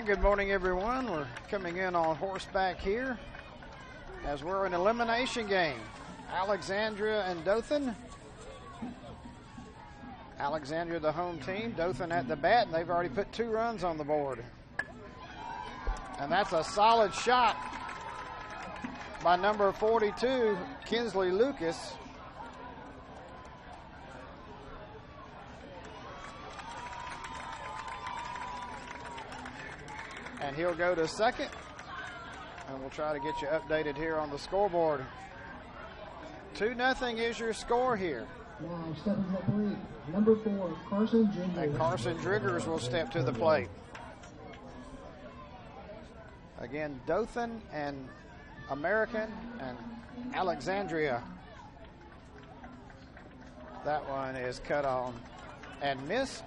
Good morning, everyone. We're coming in on horseback here as we're an elimination game. Alexandria and Dothan. Alexandria the home team, Dothan at the bat, and they've already put 2 runs on the board. And that's a solid shot by number 42, Kinsley Lucas. And he'll go to second. And we'll try to get you updated here on the scoreboard. 2-0 is your score here. Now stepping to the plate, number 4, Carson Driggers. And Carson Driggers will step to the plate. Again, Dothan and American and Alexandria. That one is cut on and missed.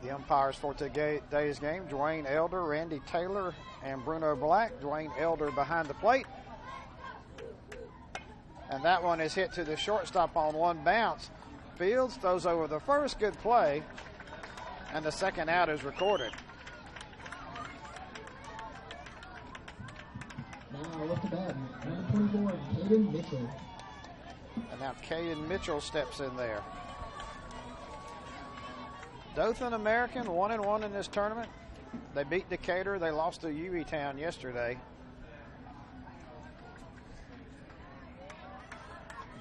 The umpires for today's game, Dwayne Elder, Randy Taylor, and Bruno Black. Dwayne Elder behind the plate. And that one is hit to the shortstop on 1 bounce. Fields throws over the first, good play. And the second out is recorded. Now up to bat, number 24, Caden Mitchell. And now Caden Mitchell steps in there. Dothan American 1-1 in this tournament. They beat Decatur. They lost to Hueytown yesterday.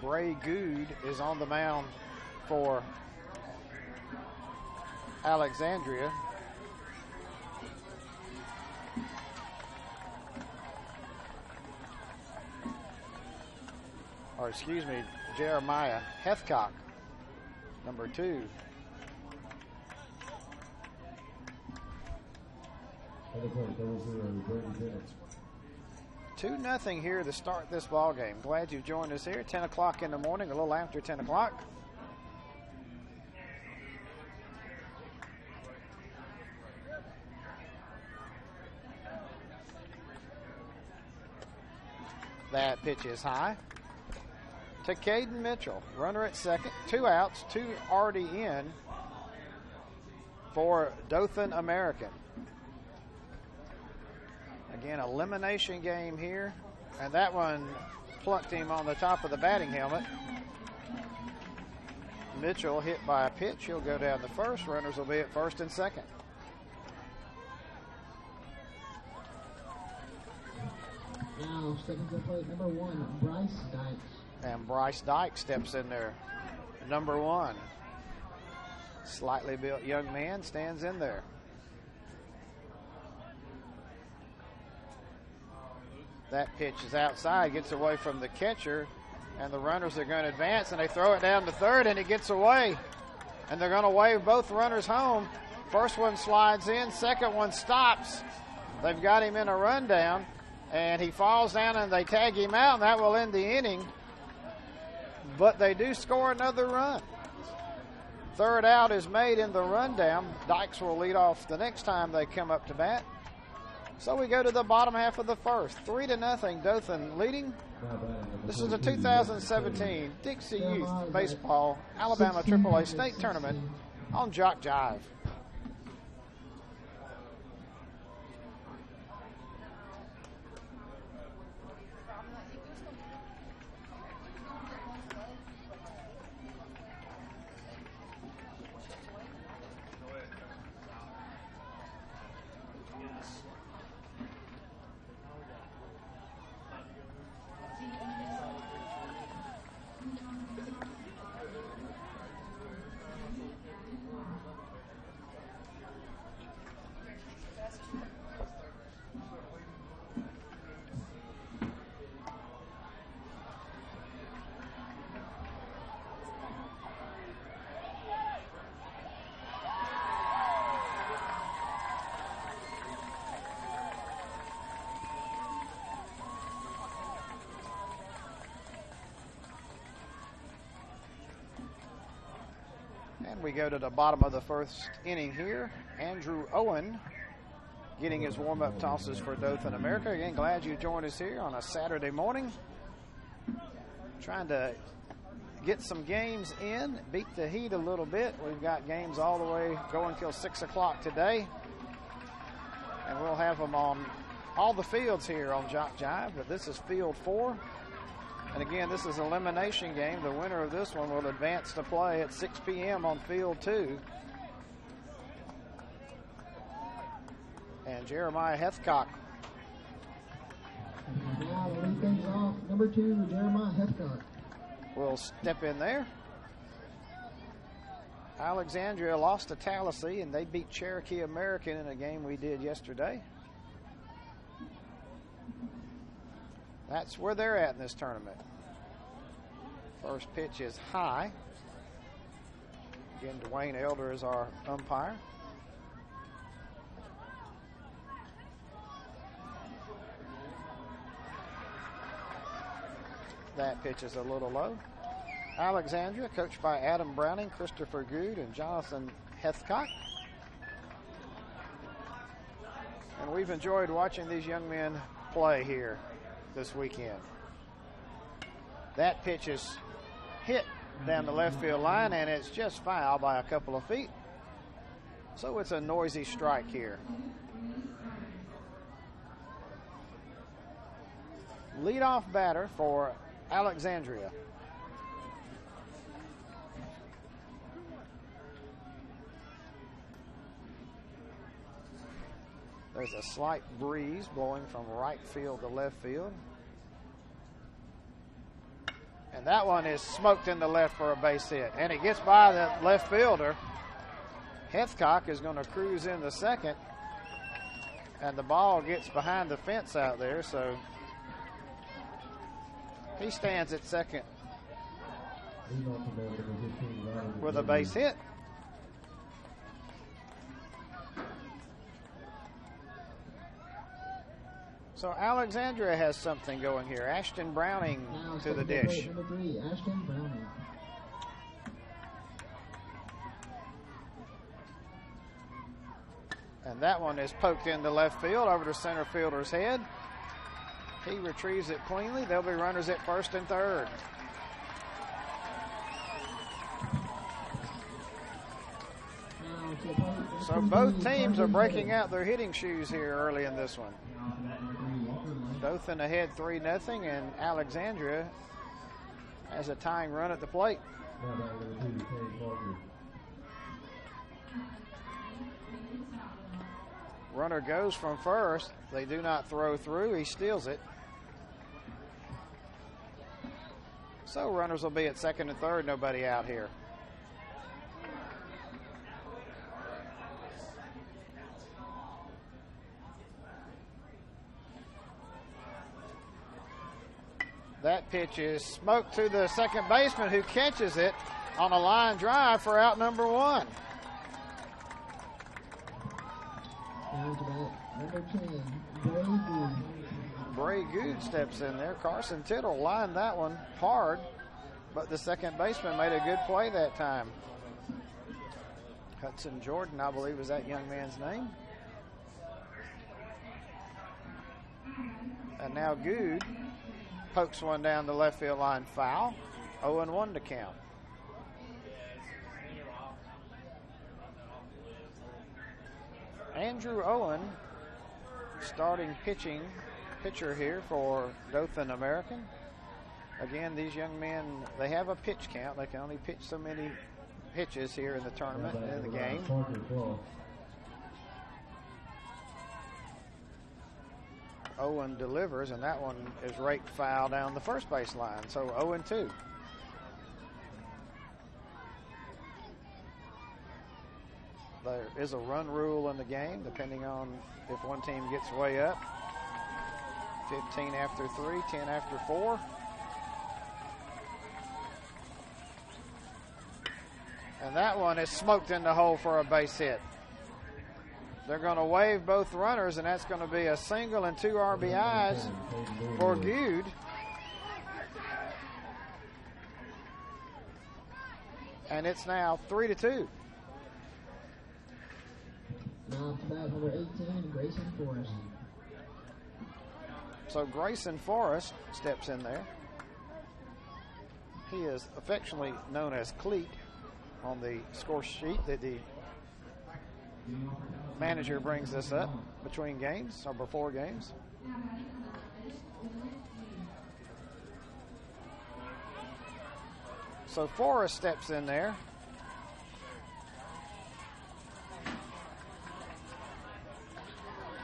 Bray Good is on the mound for Alexandria. Or excuse me, Jeremiah Hethcock, number 2. 2-0 here to start this ball game. Glad you joined us here. 10 o'clock in the morning, a little after 10 o'clock. That pitch is high to Caden Mitchell. Runner at second. 2 outs, 2 already in for Dothan American. Again, elimination game here. And that one plucked him on the top of the batting helmet. Mitchell hit by a pitch. He'll go down the first. Runners will be at first and second. Now stepping to the plate, number 1, Bryce Dykes. And Bryce Dykes steps in there. Number 1. Slightly built young man stands in there. That pitch is outside, gets away from the catcher, and the runners are going to advance, and they throw it down to third, and it gets away. And they're going to wave both runners home. First one slides in, second one stops. They've got him in a rundown, and he falls down, and they tag him out, and that will end the inning. But they do score another run. Third out is made in the rundown. Dykes will lead off the next time they come up to bat. So we go to the bottom half of the first. 3-0, Dothan leading. This is the 2017 Dixie Youth Baseball Alabama AAA State Tournament on JockJive. And we go to the bottom of the first inning here. Andrew Owen getting his warm-up tosses for Dothan America. Again, glad you joined us here on a Saturday morning. Trying to get some games in, beat the heat a little bit. We've got games all the way going till 6 o'clock today. And we'll have them on all the fields here on JockJive, but this is field 4. And again, this is an elimination game. The winner of this one will advance to play at 6 p.m. on field 2. And Jeremiah Hethcock. Now to lead things off, number 2, Jeremiah Hethcock Will step in there. Alexandria lost to Tallahassee, and they beat Cherokee American in a game we did yesterday. That's where they're at in this tournament. First pitch is high. Again, Dwayne Elder is our umpire. That pitch is a little low. Alexandria, coached by Adam Browning, Christopher Good, and Jonathan Hethcock. And we've enjoyed watching these young men play here this weekend. That pitch is hit down the left field line, and it's just foul by a couple of feet. So it's a noisy strike here. Leadoff batter for Alexandria. There's a slight breeze blowing from right field to left field. And that one is smoked in the left for a base hit. And it gets by the left fielder. Hethcock is going to cruise in the second. And the ball gets behind the fence out there, so he stands at second with a base hit. So Alexandria has something going here. Ashton Browning to the dish. Number 3, Ashton Browning. And that one is poked into left field over to center fielder's head. He retrieves it cleanly. There'll be runners at first and third. So both teams are breaking out their hitting shoes here early in this one. Dothan ahead 3-0, and Alexandria has a tying run at the plate. Runner goes from first. They do not throw through. He steals it. So runners will be at second and third. Nobody out here. That pitch is smoked to the second baseman, who catches it on a line drive for out number 1. Number 10, Bray Good. Bray Good steps in there. Carson Tittle lined that one hard, but the second baseman made a good play that time. Hudson Jordan, I believe, is that young man's name. And now Good pokes one down the left field line, foul. 0-1 to count. Andrew Owen, starting pitcher here for Dothan American. Again, these young men, they have a pitch count. They can only pitch so many pitches here in the tournament, in the game. Owen delivers, and that one is raked foul down the first base line. So 0-2. There is a run rule in the game, depending on if one team gets way up. 15 after 3, 10 after 4. And that one is smoked in the hole for a base hit. They're going to wave both runners, and that's going to be a single and 2 RBIs for Good. And it's now 3-2. Now to bat number 18, Grayson Forrest. So Grayson Forrest steps in there. He is affectionately known as Cleat on the score sheet that the manager brings this up between games or before games. So Forrest steps in there.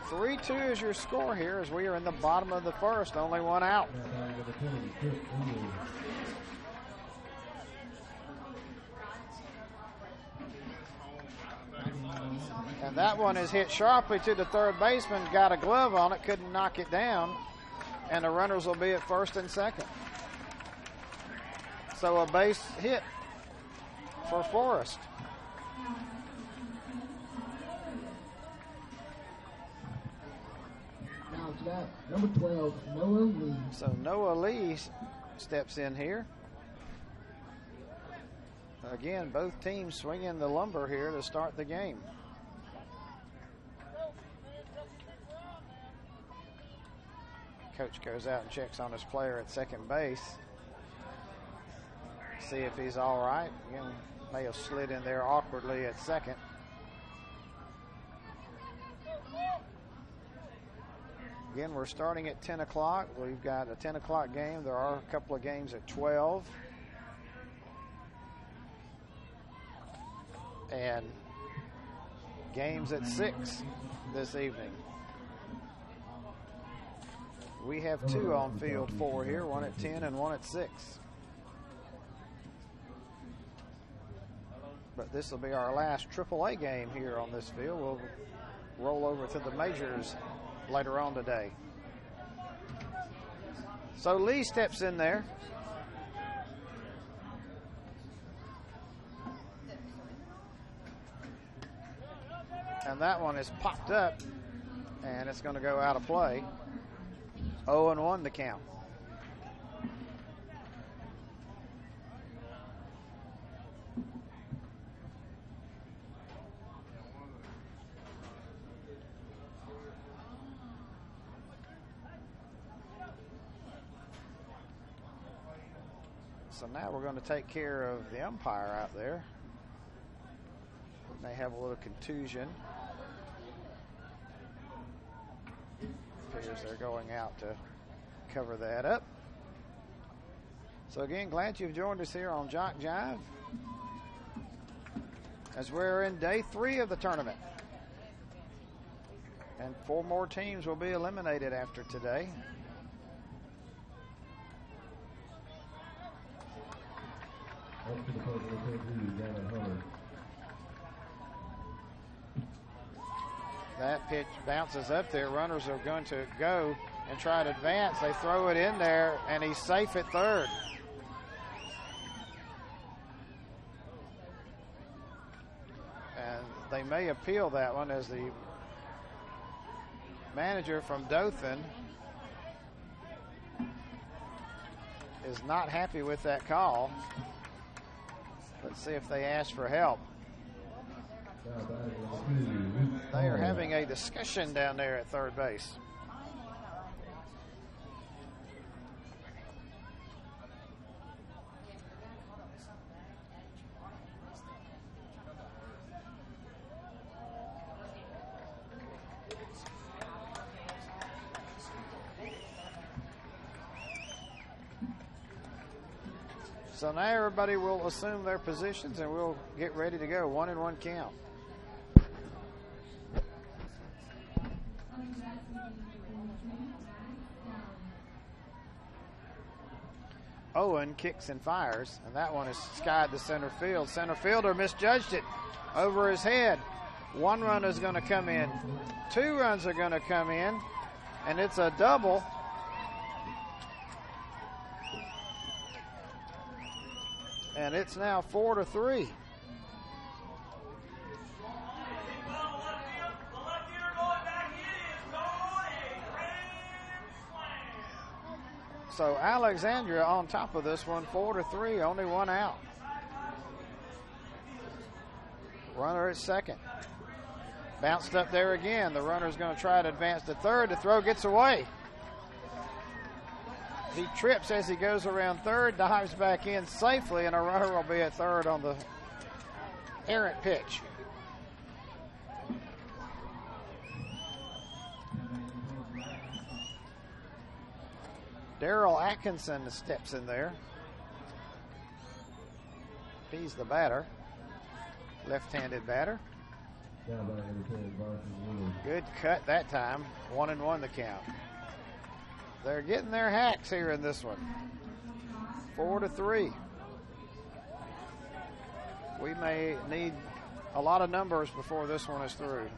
"3-2 is your score here as we are in the bottom of the first, only one out. And that one is hit sharply to the third baseman, got a glove on it, couldn't knock it down, and the runners will be at first and second. So a base hit for Forrest. Now it's got number 12, Noah Lee. So Noah Lee steps in here. Again, both teams swinging the lumber here to start the game. Coach goes out and checks on his player at second base. See if he's all right. Again, may have slid in there awkwardly at second. Again, we're starting at 10 o'clock. We've got a 10 o'clock game. There are a couple of games at 12. And games at 6 this evening. We have 2 on field 4 here, one at 10 and one at 6. But this will be our last AAA game here on this field. We'll roll over to the majors later on today. So Lee steps in there. And that one is popped up, and it's going to go out of play. 0-1 the count. So now we're going to take care of the umpire out there. May have a little contusion. Appears they're going out to cover that up. So again, glad you've joined us here on JockJive as we're in day 3 of the tournament. And 4 more teams will be eliminated after today. That pitch bounces up there. Runners are going to go and try to advance. They throw it in there, and he's safe at third. And they may appeal that one, as the manager from Dothan is not happy with that call. Let's see if they ask for help. They are having a discussion down there at third base. So now everybody will assume their positions and we'll get ready to go. 1-1 count. Owen kicks and fires, and that one is skied to center field. Center fielder misjudged it over his head. 1 run is going to come in. 2 runs are going to come in, and it's a double. And it's now 4-3. So Alexandria on top of this one, 4-3, only 1 out. Runner at second. Bounced up there again. The runner's going to try to advance to third. The throw gets away. He trips as he goes around third, dives back in safely, and a runner will be at third on the errant pitch. Daryl Atkinson steps in there. He's the batter, left-handed batter. Good cut that time, 1-1 the count. They're getting their hacks here in this one. 4-3. We may need a lot of numbers before this one is through.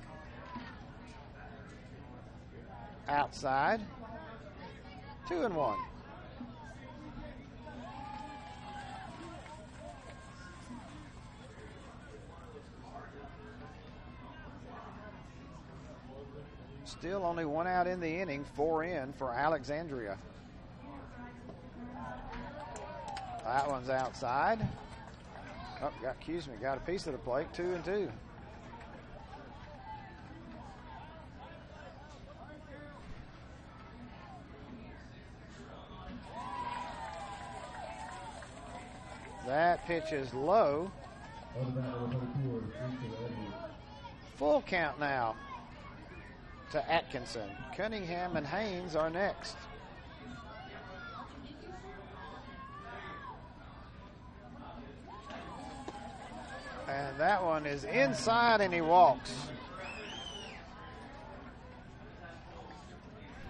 Outside, 2-1. Still only one out in the inning, 4 in for Alexandria. That one's outside. Oh, got a piece of the plate, 2-2. That pitch is low. Full count now to Atkinson. Cunningham and Haynes are next. And that one is inside and he walks.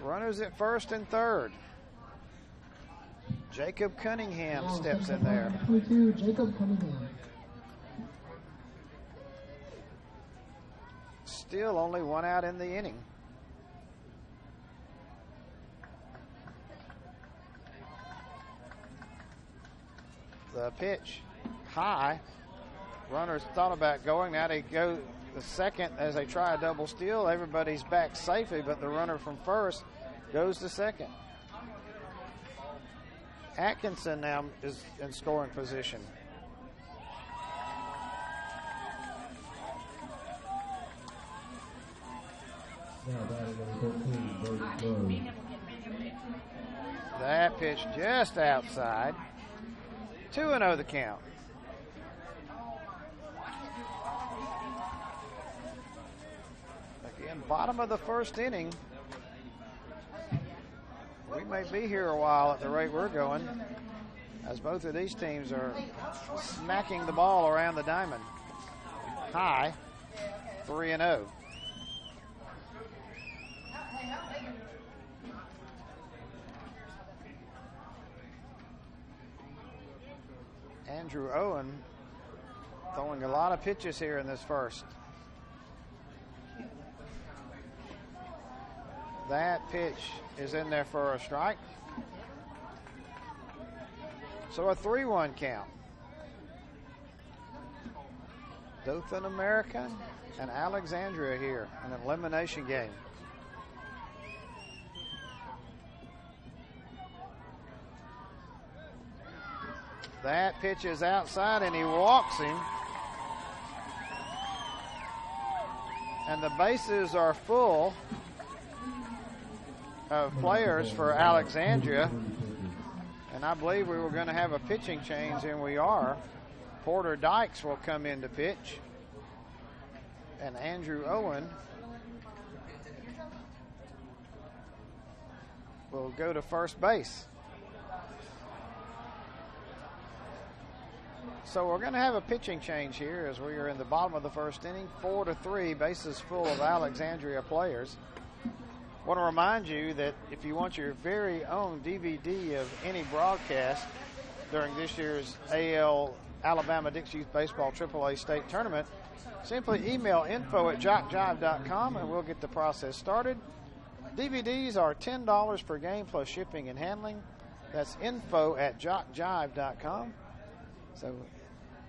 Runners at first and third. Jacob Cunningham steps in there. 22, Jacob Cunningham. Still only one out in the inning. The pitch high. Runners thought about going. Now they go the second as they try a double steal. Everybody's back safely, but the runner from first goes to second. Atkinson now is in scoring position. That pitch just outside. 2-0 the count. Again, bottom of the first inning. We may be here a while at the rate we're going, as both of these teams are smacking the ball around the diamond. High, 3-0. Andrew Owen throwing a lot of pitches here in this first. That pitch is in there for a strike. So a 3-1 count. Dothan American and Alexandria here in an elimination game. That pitch is outside and he walks him. And the bases are full of players for Alexandria. And I believe we were going to have a pitching change, and we are. Porter Dykes will come in to pitch. And Andrew Owen will go to first base. So we're going to have a pitching change here as we are in the bottom of the first inning, 4-3, bases full of Alexandria players. I want to remind you that if you want your very own DVD of any broadcast during this year's AL Alabama Dix Youth Baseball AAA State Tournament, simply email info@jockjive.com and we'll get the process started. DVDs are $10 per game plus shipping and handling. That's info@jockjive.com. So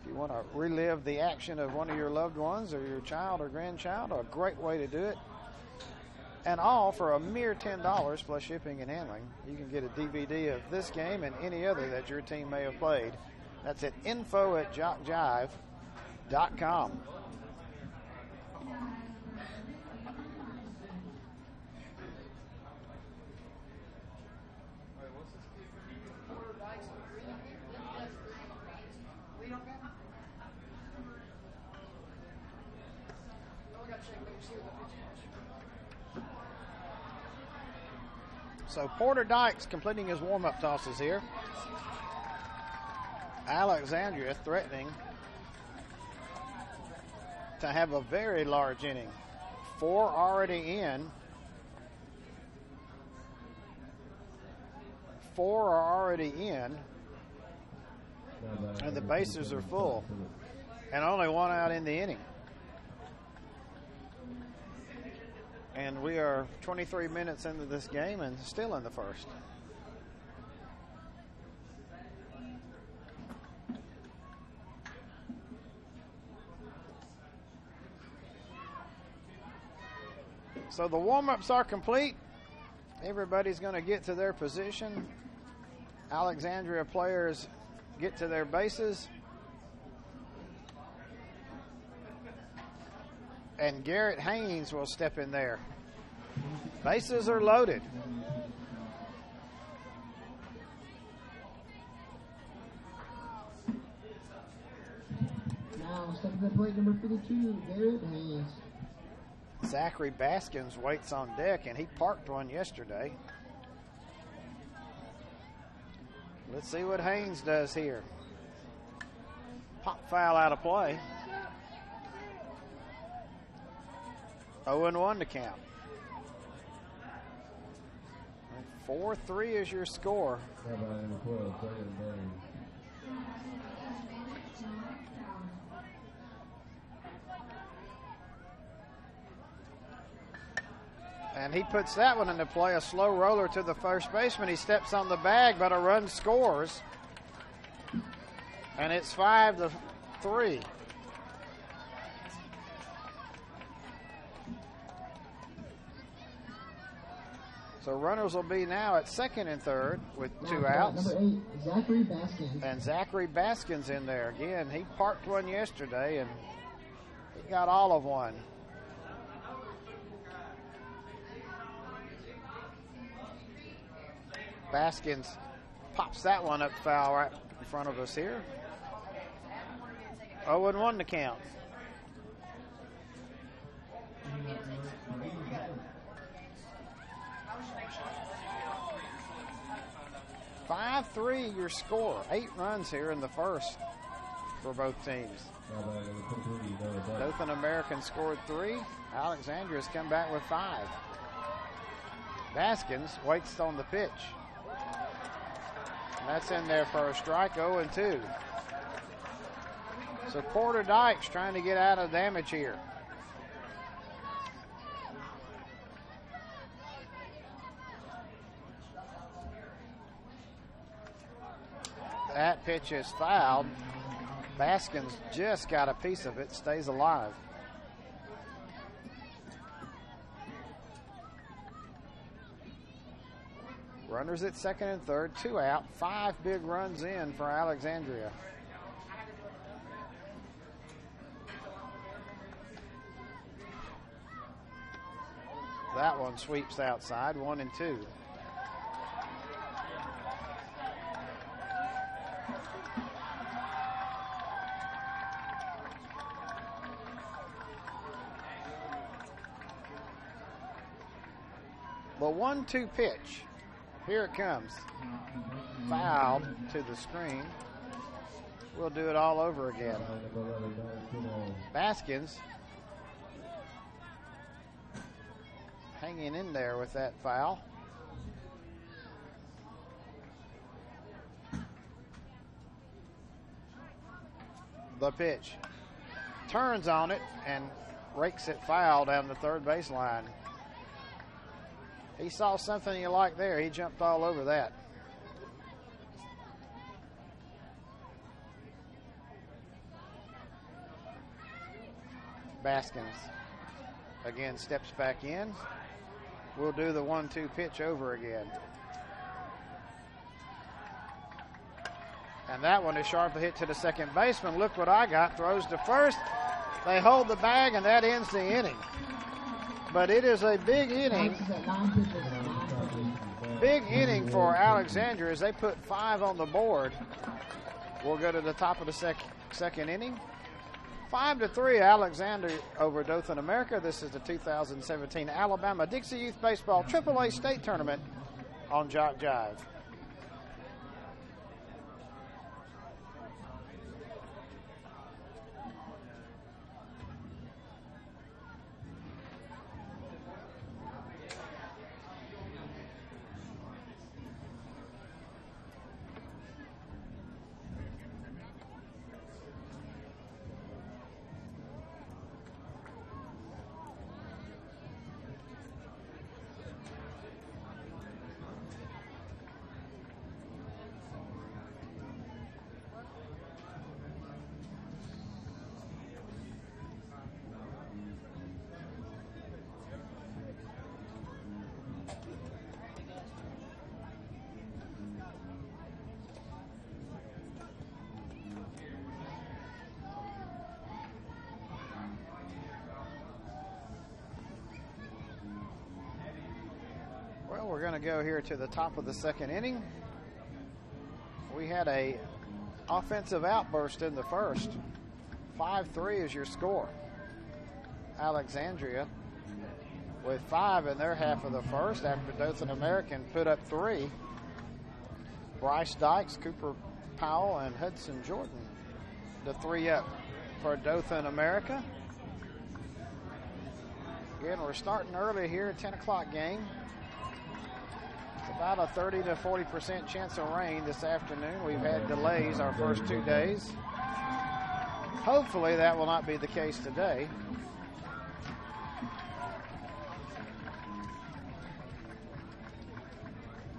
if you want to relive the action of one of your loved ones or your child or grandchild, a great way to do it. And all for a mere $10 plus shipping and handling. You can get a DVD of this game and any other that your team may have played. That's at info@jockjive.com. So Porter Dykes completing his warm-up tosses here. Alexandria threatening to have a very large inning. 4 already in. 4 are already in. And the bases are full. And only 1 out in the inning. And we are 23 minutes into this game and still in the first. So the warm-ups are complete. Everybody's going to get to their position. Alexandria players get to their bases. And Garrett Haynes will step in there. Bases are loaded. Now stepping to the plate, number 52, Garrett Haynes. Zachary Baskins waits on deck, and he parked one yesterday. Let's see what Haynes does here. Pop foul out of play. 0-1 to count. 4-3 is your score. And he puts that one into play, a slow roller to the first baseman. He steps on the bag, but a run scores. And it's 5-3. So runners will be now at second and third with 2 outs. Number 8, Zachary Baskins. And Zachary Baskins in there. Again, he parked one yesterday, and he got all of one. Baskins pops that one up foul right in front of us here. 0-1 to count. (5-3) your score. 8 runs here in the first for both teams. Dothan American scored 3. Alexandria's come back with 5. Baskins waits on the pitch. And that's in there for a strike, 0-2. So Porter Dykes trying to get out of damage here. That pitch is fouled. Baskins just got a piece of it, stays alive. Runners at second and third, 2 out, 5 big runs in for Alexandria. That one sweeps outside, 1-2. The 1-2 pitch. Here it comes. Fouled to the screen. We'll do it all over again. Baskins hanging in there with that foul. The pitch. Turns on it and rakes it foul down the third baseline. He saw something he liked there. He jumped all over that. Baskins again steps back in. We'll do the 1-2 pitch over again. And that one is sharply hit to the second baseman. Look what I got. Throws to first. They hold the bag, and that ends the inning. But it is a big inning. Big inning for Alexandria as they put 5 on the board. We'll go to the top of the second inning. 5-3 Alexandria over Dothan America. This is the 2017 Alabama Dixie Youth Baseball AAA State Tournament on JockJive. Well, we're going to go here to the top of the second inning. We had a offensive outburst in the first. 5-3 is your score. Alexandria with 5 in their half of the first after Dothan American put up 3. Bryce Dykes, Cooper Powell, and Hudson Jordan, the 3 up for Dothan America. Again, we're starting early here, 10 o'clock game. It's about a 30 to 40% chance of rain this afternoon. We've had delays our first 2 days. Hopefully that will not be the case today.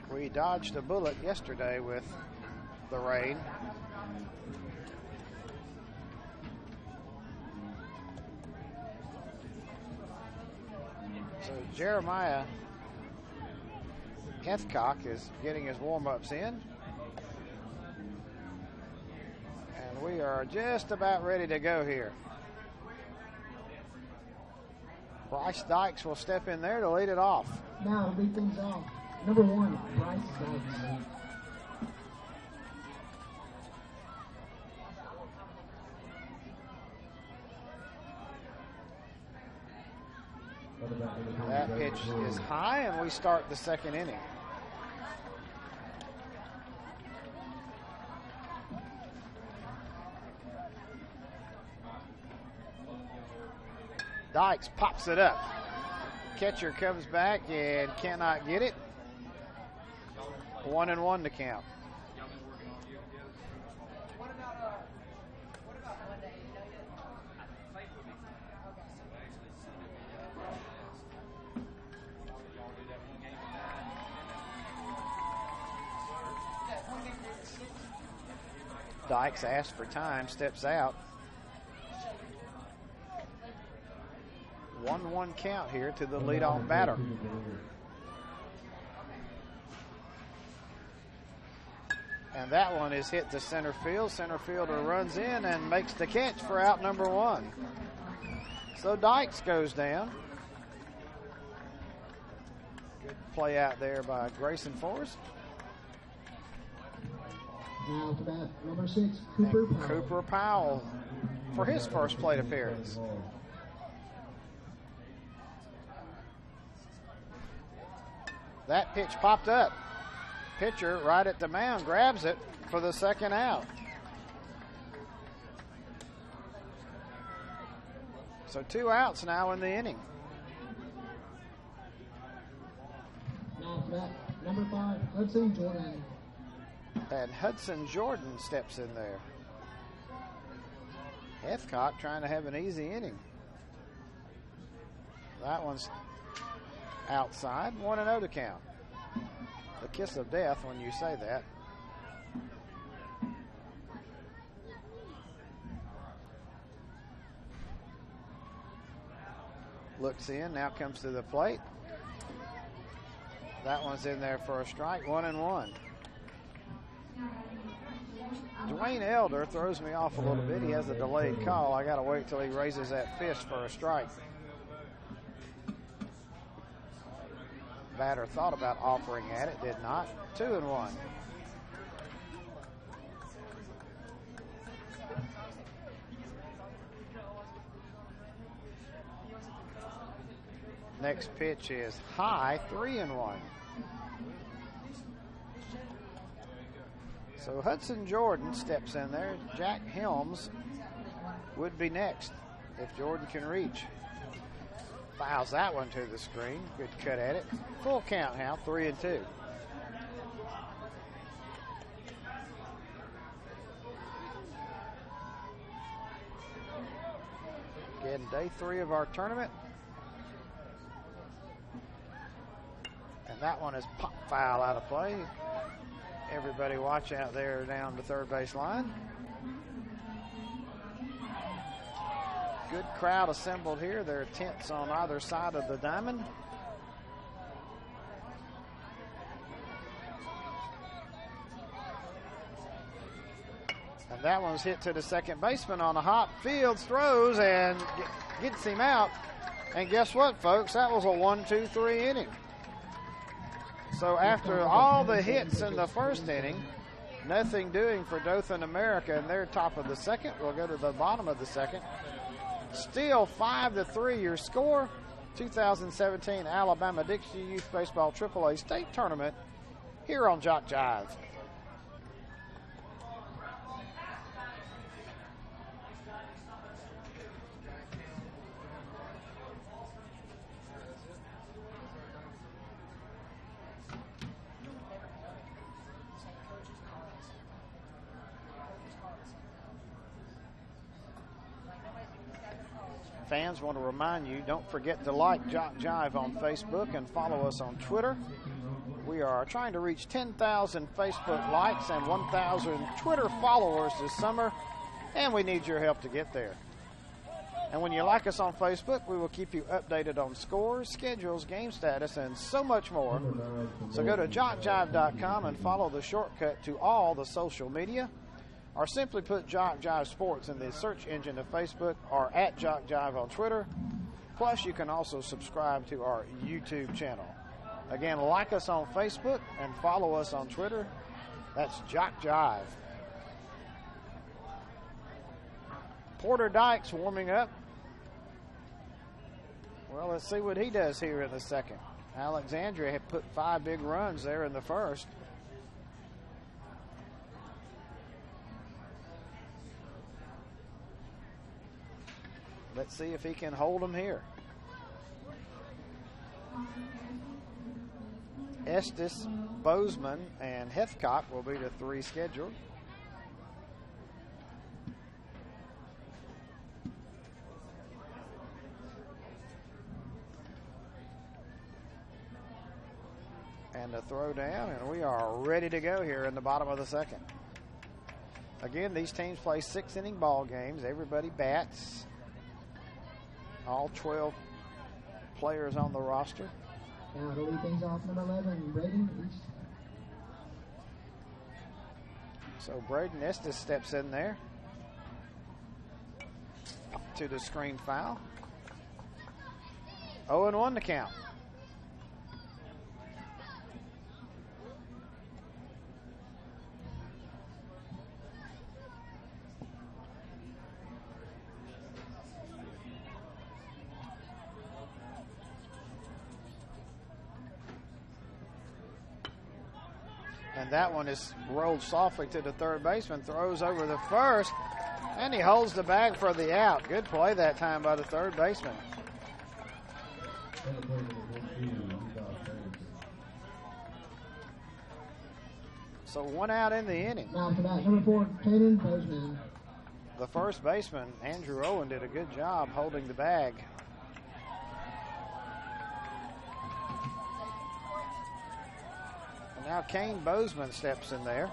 We dodged a bullet yesterday with the rain. So Jeremiah Hethcock is getting his warm-ups in. And we are just about ready to go here. Bryce Dykes will step in there to lead it off. Now to lead things off, number 1, Bryce Dykes. That pitch is high, and we start the second inning. Dykes pops it up. Catcher comes back and cannot get it. 1-1 to count. Dykes asks for time, steps out. 1-1 count here to the leadoff batter. And that one is hit to center field. Center fielder runs in and makes the catch for out number 1. So Dykes goes down. Good play out there by Grayson Forrest. Now to bat, number 6, Cooper Powell. Cooper Powell for his first plate appearance. That pitch popped up. Pitcher right at the mound grabs it for the second out. So 2 outs now in the inning. Now to bat, number 5, Hudson Jordan. And Hudson Jordan steps in there. Hethcock trying to have an easy inning. That one's outside. 1-0 to count. The kiss of death when you say that. Looks in, now comes to the plate. That one's in there for a strike. 1-1. Dwayne Elder throws me off a little bit. He has a delayed call. I got to wait till he raises that fist for a strike. Batter thought about offering at it, did not. 2-1. Next pitch is high, 3-1. So Hudson Jordan steps in there. Jack Helms would be next if Jordan can reach. Fouls that one to the screen. Good cut at it. Full count now, 3-2. Again, day 3 of our tournament. And that one is pop foul out of play. Everybody watch out there down the third base line. Good crowd assembled here. There are tents on either side of the diamond. And that one's hit to the second baseman on a hop. Fields throws and gets him out. And guess what, folks? That was a 1-2-3 inning. So after all the hits in the first inning, nothing doing for Dothan America, and they're top of the second. We'll go to the bottom of the second. Still 5-3 your score. 2017 Alabama-Dixie Youth Baseball AAA State Tournament here on JockJive. Fans, want to remind you, don't forget to like JockJive on Facebook and follow us on Twitter. We are trying to reach 10,000 Facebook likes and 1,000 Twitter followers this summer, and we need your help to get there. And when you like us on Facebook, we will keep you updated on scores, schedules, game status, and so much more. So go to JockJive.com and follow the shortcut to all the social media. Or simply put JockJive Sports in the search engine of Facebook or at JockJive on Twitter. Plus, you can also subscribe to our YouTube channel. Again, like us on Facebook and follow us on Twitter. That's JockJive. Porter Dykes warming up. Well, let's see what he does here in the second. Alexandria had put 5 big runs there in the first. Let's see if he can hold them here. Estes, Bozeman, and Heathcock will be the 3 scheduled. And a throw down, and we are ready to go here in the bottom of the second. Again, these teams play 6-inning ball games. Everybody bats. All 12 players on the roster. Now to lead things off, number 11, Braden East. So Braden Estes steps in there. To the screen foul. 0-1 to count. And that one is rolled softly to the third baseman, throws over the first, and he holds the bag for the out. Good play that time by the third baseman. So 1 out in the inning. Now for that, number 4, Caden Bozeman. The first baseman, Andrew Owen, did a good job holding the bag. Now Kane Bozeman steps in there.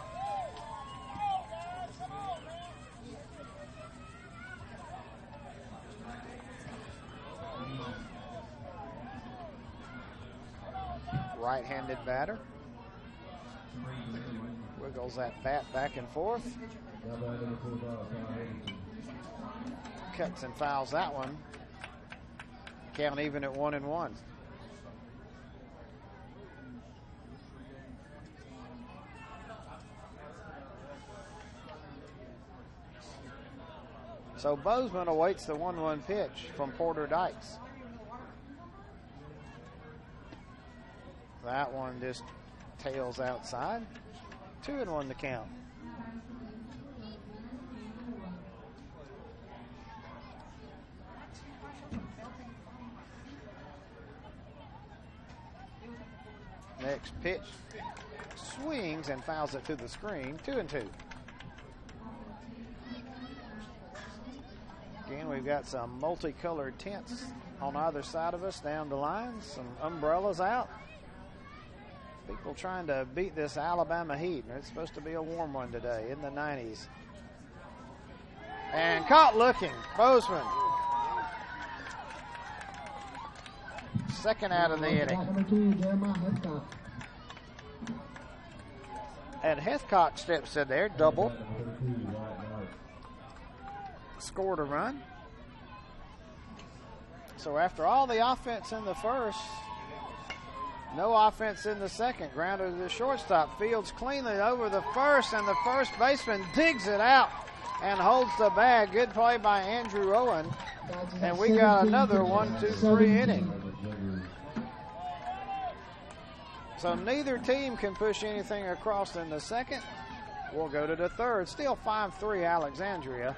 Right-handed batter. Wiggles that bat back and forth. Cuts and fouls that one. Count even at 1-1. So Bozeman awaits the 1-1 pitch from Porter Dykes. That one just tails outside. 2-1 to count. Next pitch, swings and fouls it to the screen. 2-2. Again, we've got some multicolored tents on either side of us down the line. Some umbrellas out. People trying to beat this Alabama heat. It's supposed to be a warm one today in the 90s. And caught looking. Bozeman. Second out of the inning. Number 2, Jeremiah Heathcock. And Heathcock steps in there, double. Scored a run. So after all the offense in the first, no offense in the second. Grounded to the shortstop. Fields cleanly over the first, and the first baseman digs it out and holds the bag. Good play by Andrew Owen. And we got another 1-2-3 inning. So neither team can push anything across in the second. We'll go to the third. Still 5-3 Alexandria.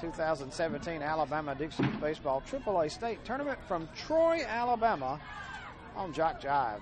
2017 Alabama Dixie Baseball AAA State Tournament from Troy, Alabama on JockJive.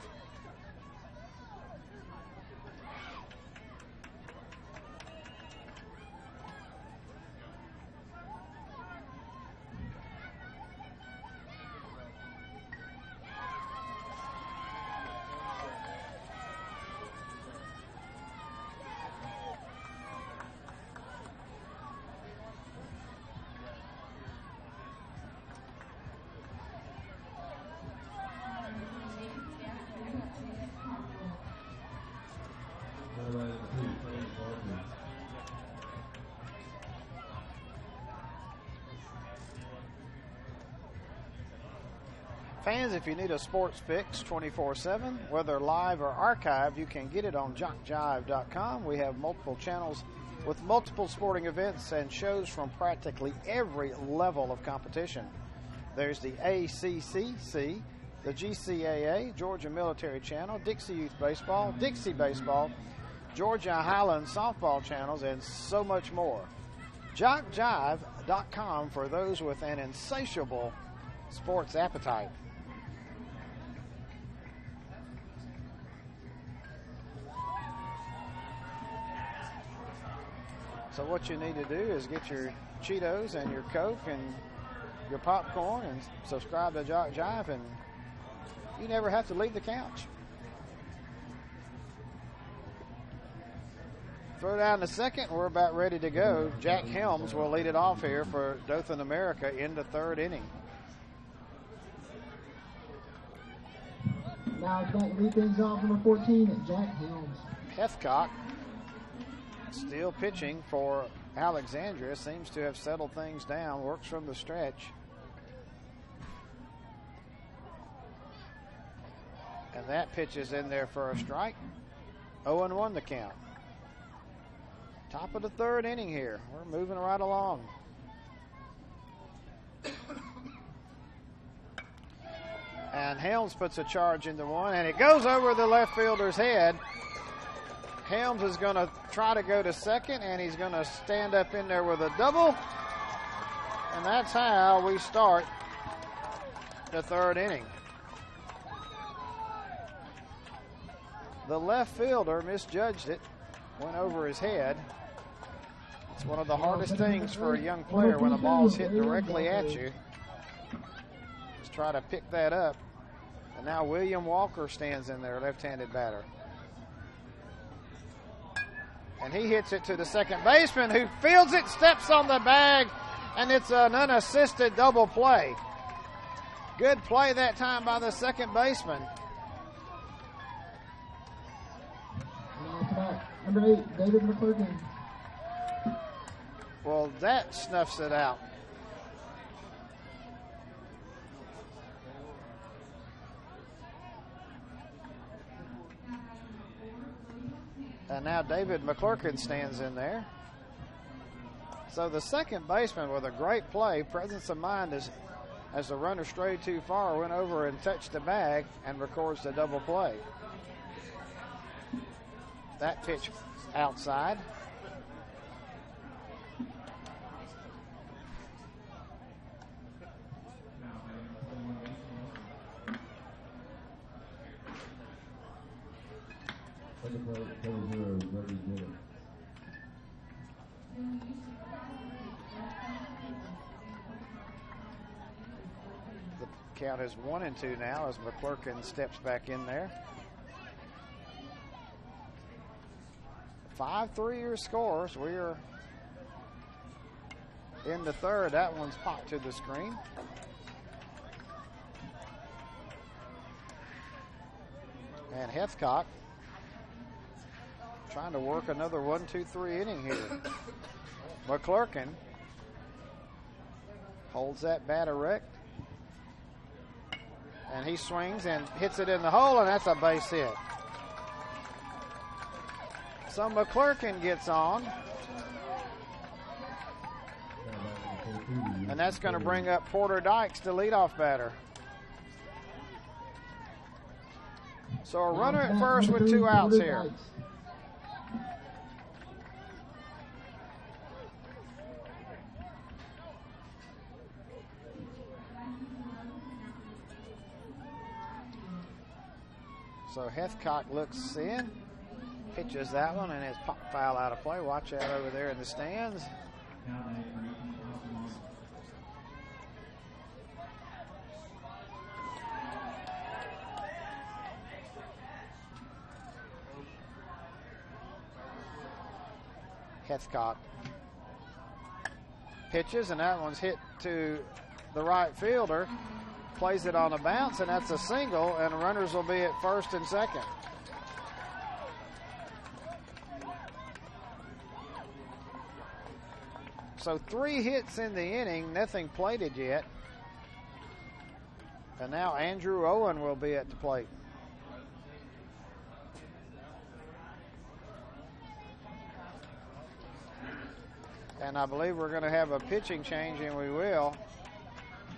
Fans, if you need a sports fix 24/7, whether live or archived, you can get it on JockJive.com. We have multiple channels with multiple sporting events and shows from practically every level of competition. There's the ACCC, the GCAA, Georgia Military Channel, Dixie Youth Baseball, Dixie Baseball, Georgia Highland Softball channels, and so much more. JockJive.com for those with an insatiable sports appetite. So what you need to do is get your Cheetos and your Coke and your popcorn and subscribe to JockJive, and you never have to leave the couch. Throw down the second. We're about ready to go. Jack Helms will lead it off here for Dothan America in the third inning. Now it's back to lead things off, number 14, Jack Helms. Heathcock, still pitching for Alexandria, seems to have settled things down, works from the stretch. And that pitch is in there for a strike. 0-1 the count. Top of the third inning here. We're moving right along. And Helms puts a charge into one, and it goes over the left fielder's head. Helms is going to try to go to second, and he's going to stand up in there with a double. And that's how we start the third inning. The left fielder misjudged it, went over his head. It's one of the hardest things for a young player when a ball's hit directly at you. Just try to pick that up. And now William Walker stands in there, left-handed batter. And he hits it to the second baseman, who fields it, steps on the bag, and it's an unassisted double play. Good play that time by the second baseman. Number 8, David McClurkin. Well, that snuffs it out. And now David McClurkin stands in there. So the second baseman with a great play, presence of mind as the runner strayed too far, went over and touched the bag and records the double play. That pitch outside. Second play, double zero, Brody Dillon. The count is 1-2 now as McClurkin steps back in there. 5-3 your scores. We are in the third. That one's popped to the screen. And Heathcock trying to work another 1-2-3 inning here. McClurkin holds that bat erect. And he swings and hits it in the hole, and that's a base hit. So McClurkin gets on. And that's going to bring up Porter Dykes, the leadoff batter. So a runner at first with 2 outs here. So Heathcock looks in, pitches that one, and it's pop foul out of play. Watch out over there in the stands. Heathcock pitches, and that one's hit to the right fielder. Plays it on a bounce, and that's a single, and runners will be at first and second. So 3 hits in the inning, nothing plated yet. And now Andrew Owen will be at the plate. And I believe we're going to have a pitching change, and we will.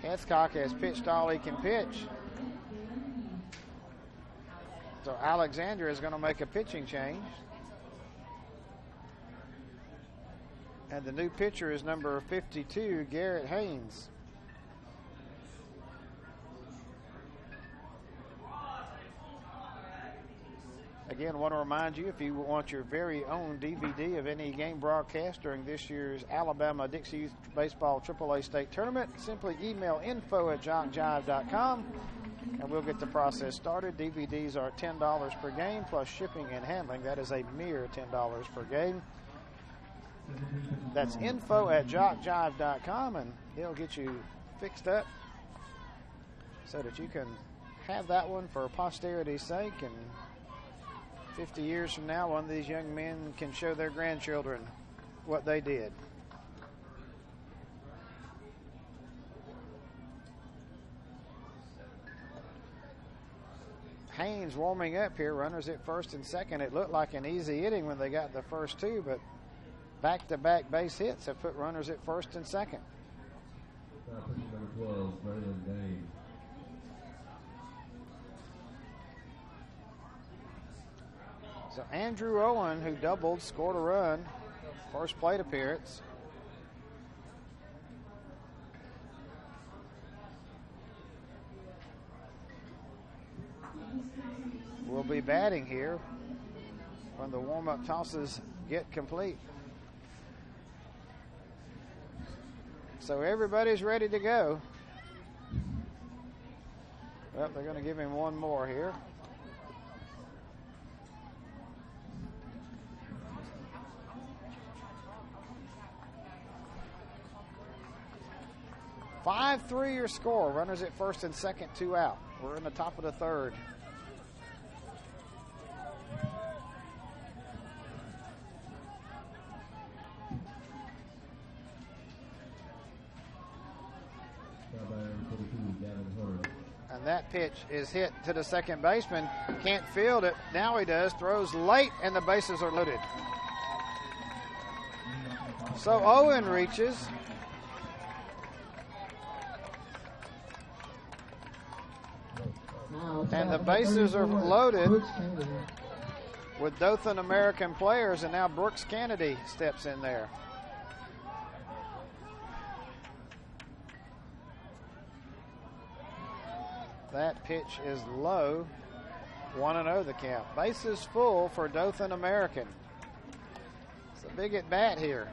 Heathcock has pitched all he can pitch. So Alexander is going to make a pitching change. And the new pitcher is number 52, Garrett Haynes. Again, want to remind you, if you want your very own DVD of any game broadcast during this year's Alabama-Dixie Youth Baseball AAA State Tournament, simply email info@jockjive.com, and we'll get the process started. DVDs are $10 per game, plus shipping and handling. That is a mere $10 per game. That's info@jockjive.com, and it'll get you fixed up so that you can have that one for posterity's sake, and 50 years from now, one of these young men can show their grandchildren what they did. Haynes warming up here, runners at first and second. It looked like an easy inning when they got the first 2, but back-to-back base hits have put runners at first and second. Number 12, Braylon Dane. So Andrew Owen, who doubled, scored a run, first plate appearance. Will be batting here when the warm-up tosses get complete. So everybody's ready to go. Well, they're going to give him one more here. Five-3 your score. Runners at first and second, 2 out. We're in the top of the third. And that pitch is hit to the second baseman. Can't field it. Now he does. Throws late, and the bases are loaded. So Owen reaches. And the bases are loaded with Dothan American players, and now Brooks Kennedy steps in there. That pitch is low 1-0 the count. Bases full for Dothan American. It's a big at bat here.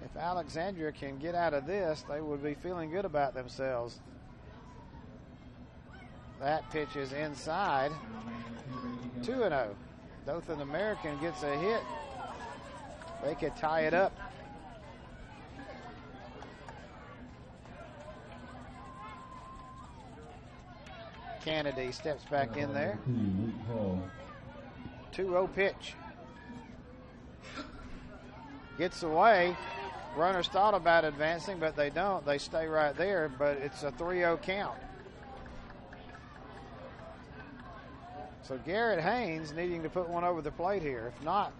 If Alexandria can get out of this, they would be feeling good about themselves. That pitch is inside. 2-0. Dothan American gets a hit. They could tie it up. Kennedy steps back in there. 2-0 pitch. Gets away. Runners thought about advancing, but they don't. They stay right there, but it's a 3-0 count. So Garrett Haynes needing to put one over the plate here. If not,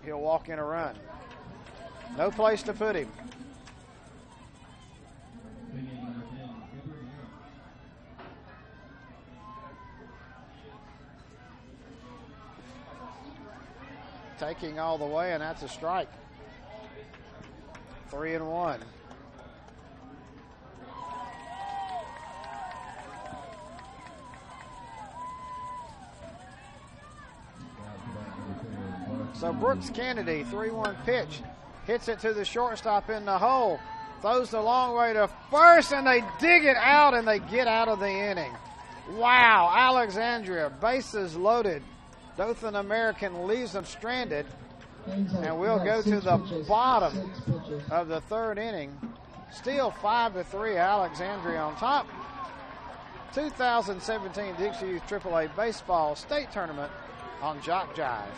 he'll walk in a run. No place to put him. Taking all the way, and that's a strike. 3-1. So Brooks Kennedy, 3-1 pitch, hits it to the shortstop in the hole, throws the long way to first, and they dig it out, and they get out of the inning. Wow, Alexandria, bases loaded. Dothan American leaves them stranded, and we'll go to the bottom of the third inning. Still 5-3, Alexandria on top. 2017 Dixie Youth AAA Baseball State Tournament on JockJive.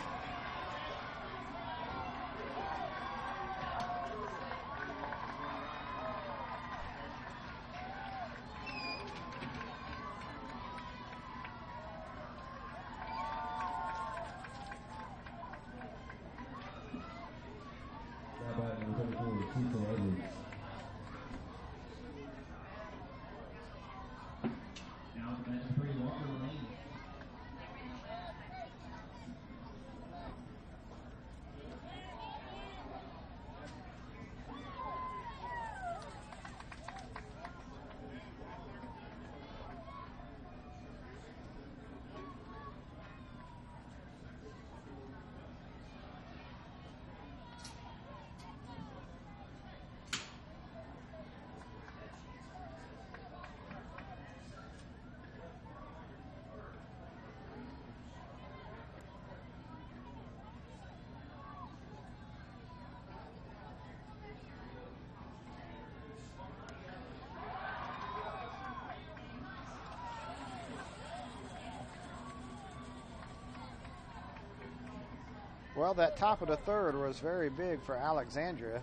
Well, that top of the third was very big for Alexandria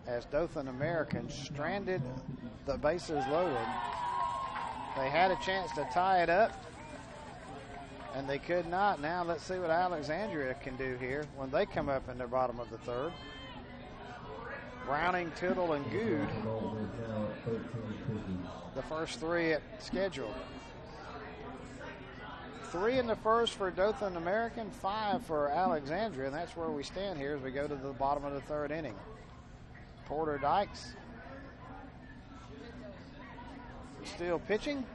as Dothan American stranded the bases loaded. They had a chance to tie it up, and they could not. Now let's see what Alexandria can do here when they come up in the bottom of the third. Browning, Tittle, and Good, the first three at schedule. 3 in the first for Dothan American, 5 for Alexandria, and that's where we stand here as we go to the bottom of the third inning. Porter Dykes still pitching.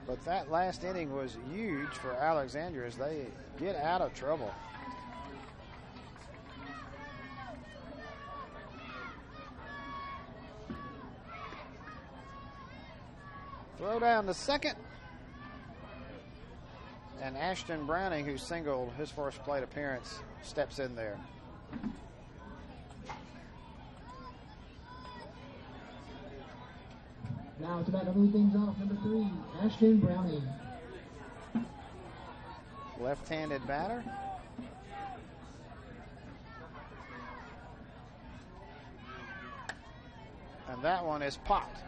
But that last inning was huge for Alexandria as they get out of trouble. Throw down the second. And Ashton Browning, who singled his first plate appearance, steps in there. Now it's about to lead things off. Number 3, Ashton Browning. Left-handed batter. And that one is popped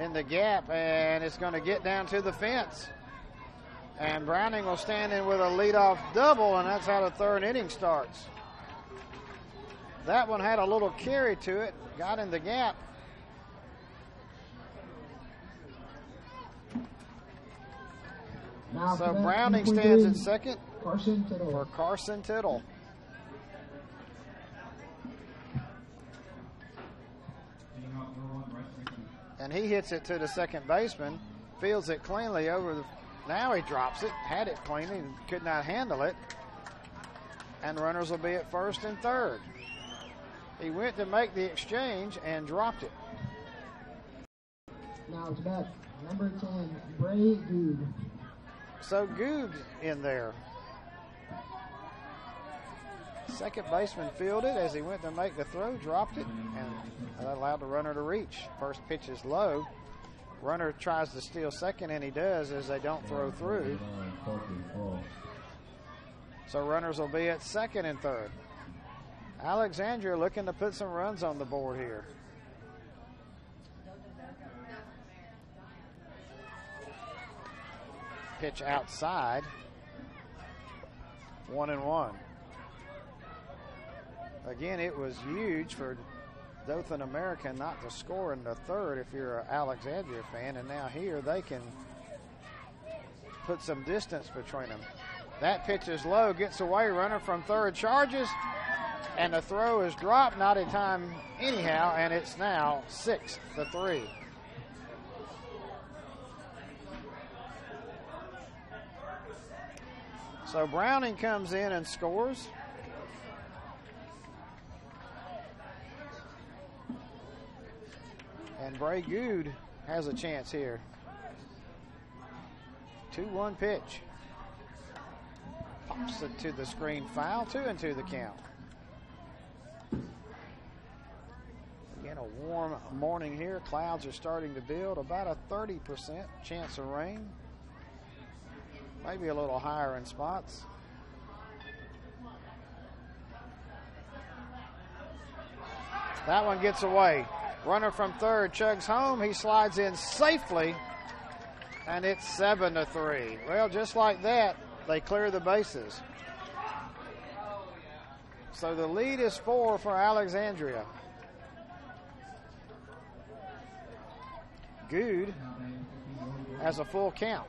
in the gap, and it's going to get down to the fence. And Browning will stand in with a leadoff double, and that's how the third inning starts. That one had a little carry to it, got in the gap. Now So Browning stands at second Carson Tittle. for Carson Tittle. and he hits it to the second baseman, fields it cleanly over the, now he drops it, had it cleanly and could not handle it, and runners will be at first and third. He went to make the exchange and dropped it. Now it's back. Number 10, Bray Good. So Good in there. Second baseman fielded as he went to make the throw, dropped it, and allowed the runner to reach. First pitch is low. Runner tries to steal second, and he does as they don't throw through. So runners will be at second and third. Alexandria looking to put some runs on the board here. Pitch outside. 1-1. Again, it was huge for Dothan American not to score in the third if you're an Alexandria fan, and now here they can put some distance between them. That pitch is low, gets away, runner from third charges, and the throw is dropped, not in time anyhow, and it's now 6-3. So Browning comes in and scores. And Bray Good has a chance here. 2-1 pitch. Pops it to the screen foul, 2-2 the count. Again, a warm morning here. Clouds are starting to build. About a 30% chance of rain. Maybe a little higher in spots. That one gets away. Runner from third chugs home. He slides in safely, and it's 7-3. Well, just like that, they clear the bases. So the lead is 4 for Alexandria. Good has a full count.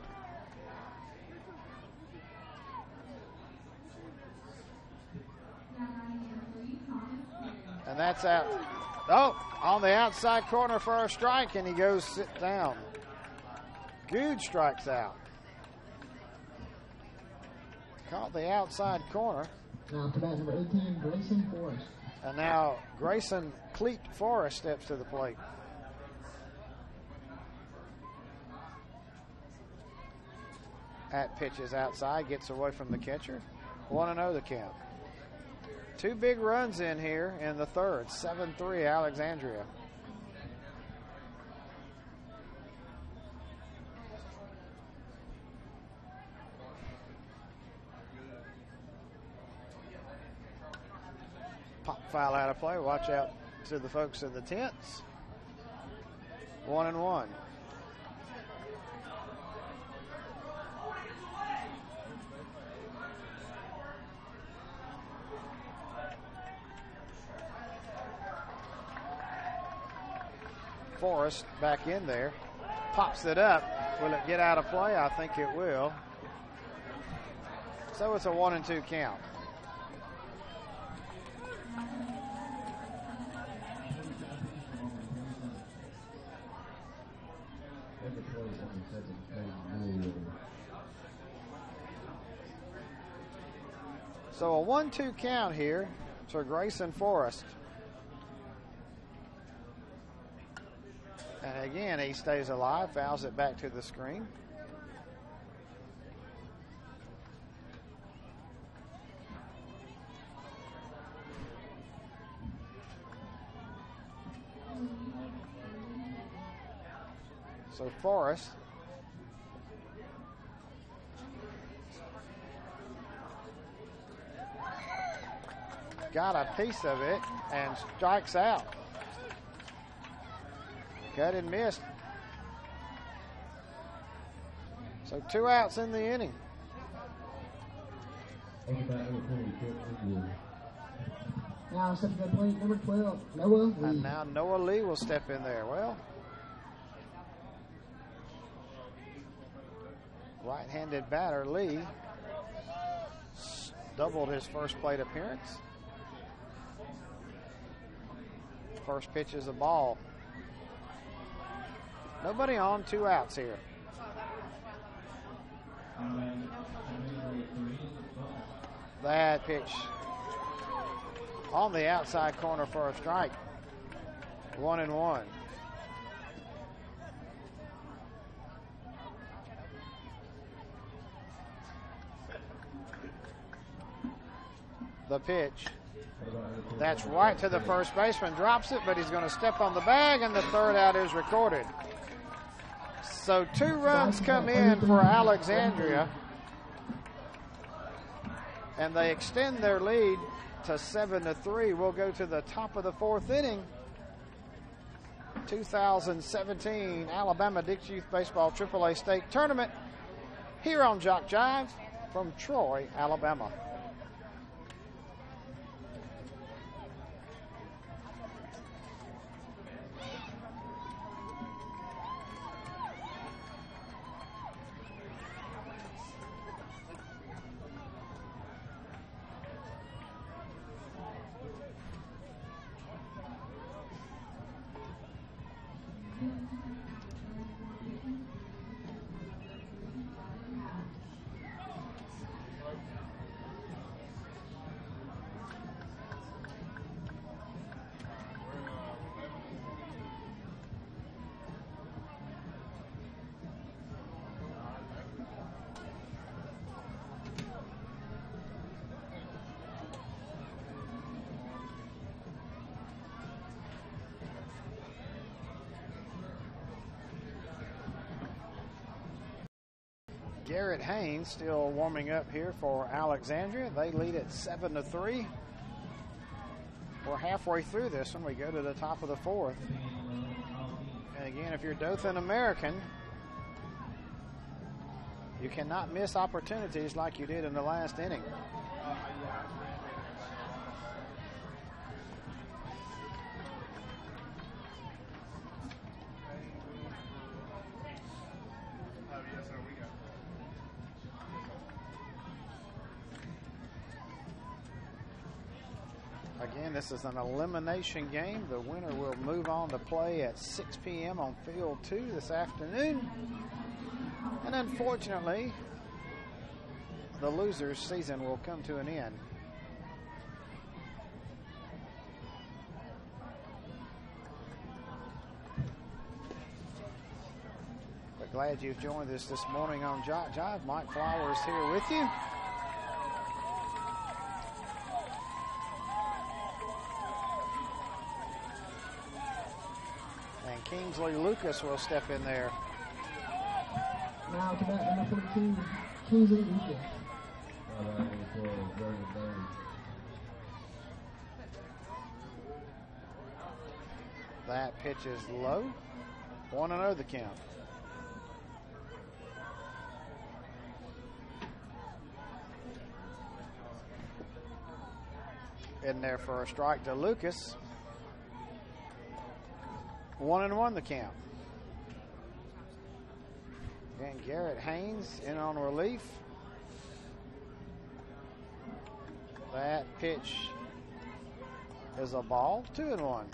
And that's out. Oh, on the outside corner for a strike, and he goes sit down. Good strikes out. Caught the outside corner. Now to bat number 18, Grayson Forrest. And now Grayson Cleet Forrest steps to the plate. That pitch is outside, gets away from the catcher. 1-0 the count. Two big runs in here in the third. 7-3 Alexandria. Pop foul out of play. Watch out to the folks in the tents. 1-1. Forrest back in there, pops it up. Will it get out of play? I think it will. So it's a 1-2 count. So a 1-2 count here for Grayson Forrest. And again, he stays alive, fouls it back to the screen. So Forrest got a piece of it and strikes out. Cut and missed. So 2 outs in the inning. Now stepping to the plate, number 12, Noah Lee. And now Noah Lee will step in there. Well, right-handed batter Lee doubled his first plate appearance. First pitch is a ball. Nobody on, 2 outs here. That pitch on the outside corner for a strike. 1-1. The pitch. That's right to the first baseman. Drops it, but he's going to step on the bag, and the 3rd out is recorded. So 2 runs come in for Alexandria, and they extend their lead to 7-3. We'll go to the top of the 4th inning. 2017 Alabama Dix Youth Baseball AAA State Tournament here on JockJive from Troy, Alabama. Garrett Haynes still warming up here for Alexandria. They lead at 7-3. We're halfway through this one. We go to the top of the 4th. And again, if you're Dothan American, you cannot miss opportunities like you did in the last inning. Again, this is an elimination game. The winner will move on to play at 6 p.m. on Field 2 this afternoon. And unfortunately, the loser's season will come to an end. But glad you've joined us this morning on JockJive. Mike Flowers here with you. Kingsley Lucas will step in there. Now to bat number 14, Kingsley Lucas. That pitch is low. 1-0 the count. In there for a strike to Lucas. 1-1 the count. And Garrett Haynes in on relief. That pitch is a ball. 2-1.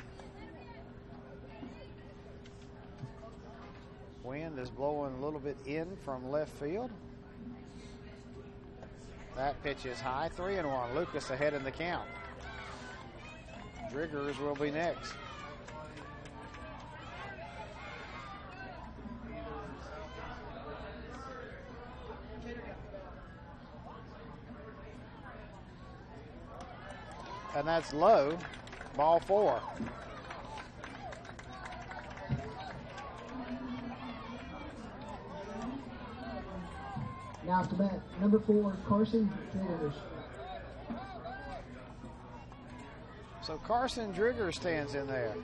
Wind is blowing a little bit in from left field. That pitch is high. 3-1. Lucas ahead in the count. Driggers will be next. And that's low. Ball 4. Now to bat number 4, Carson Driggers. So Carson Drigger stands in there.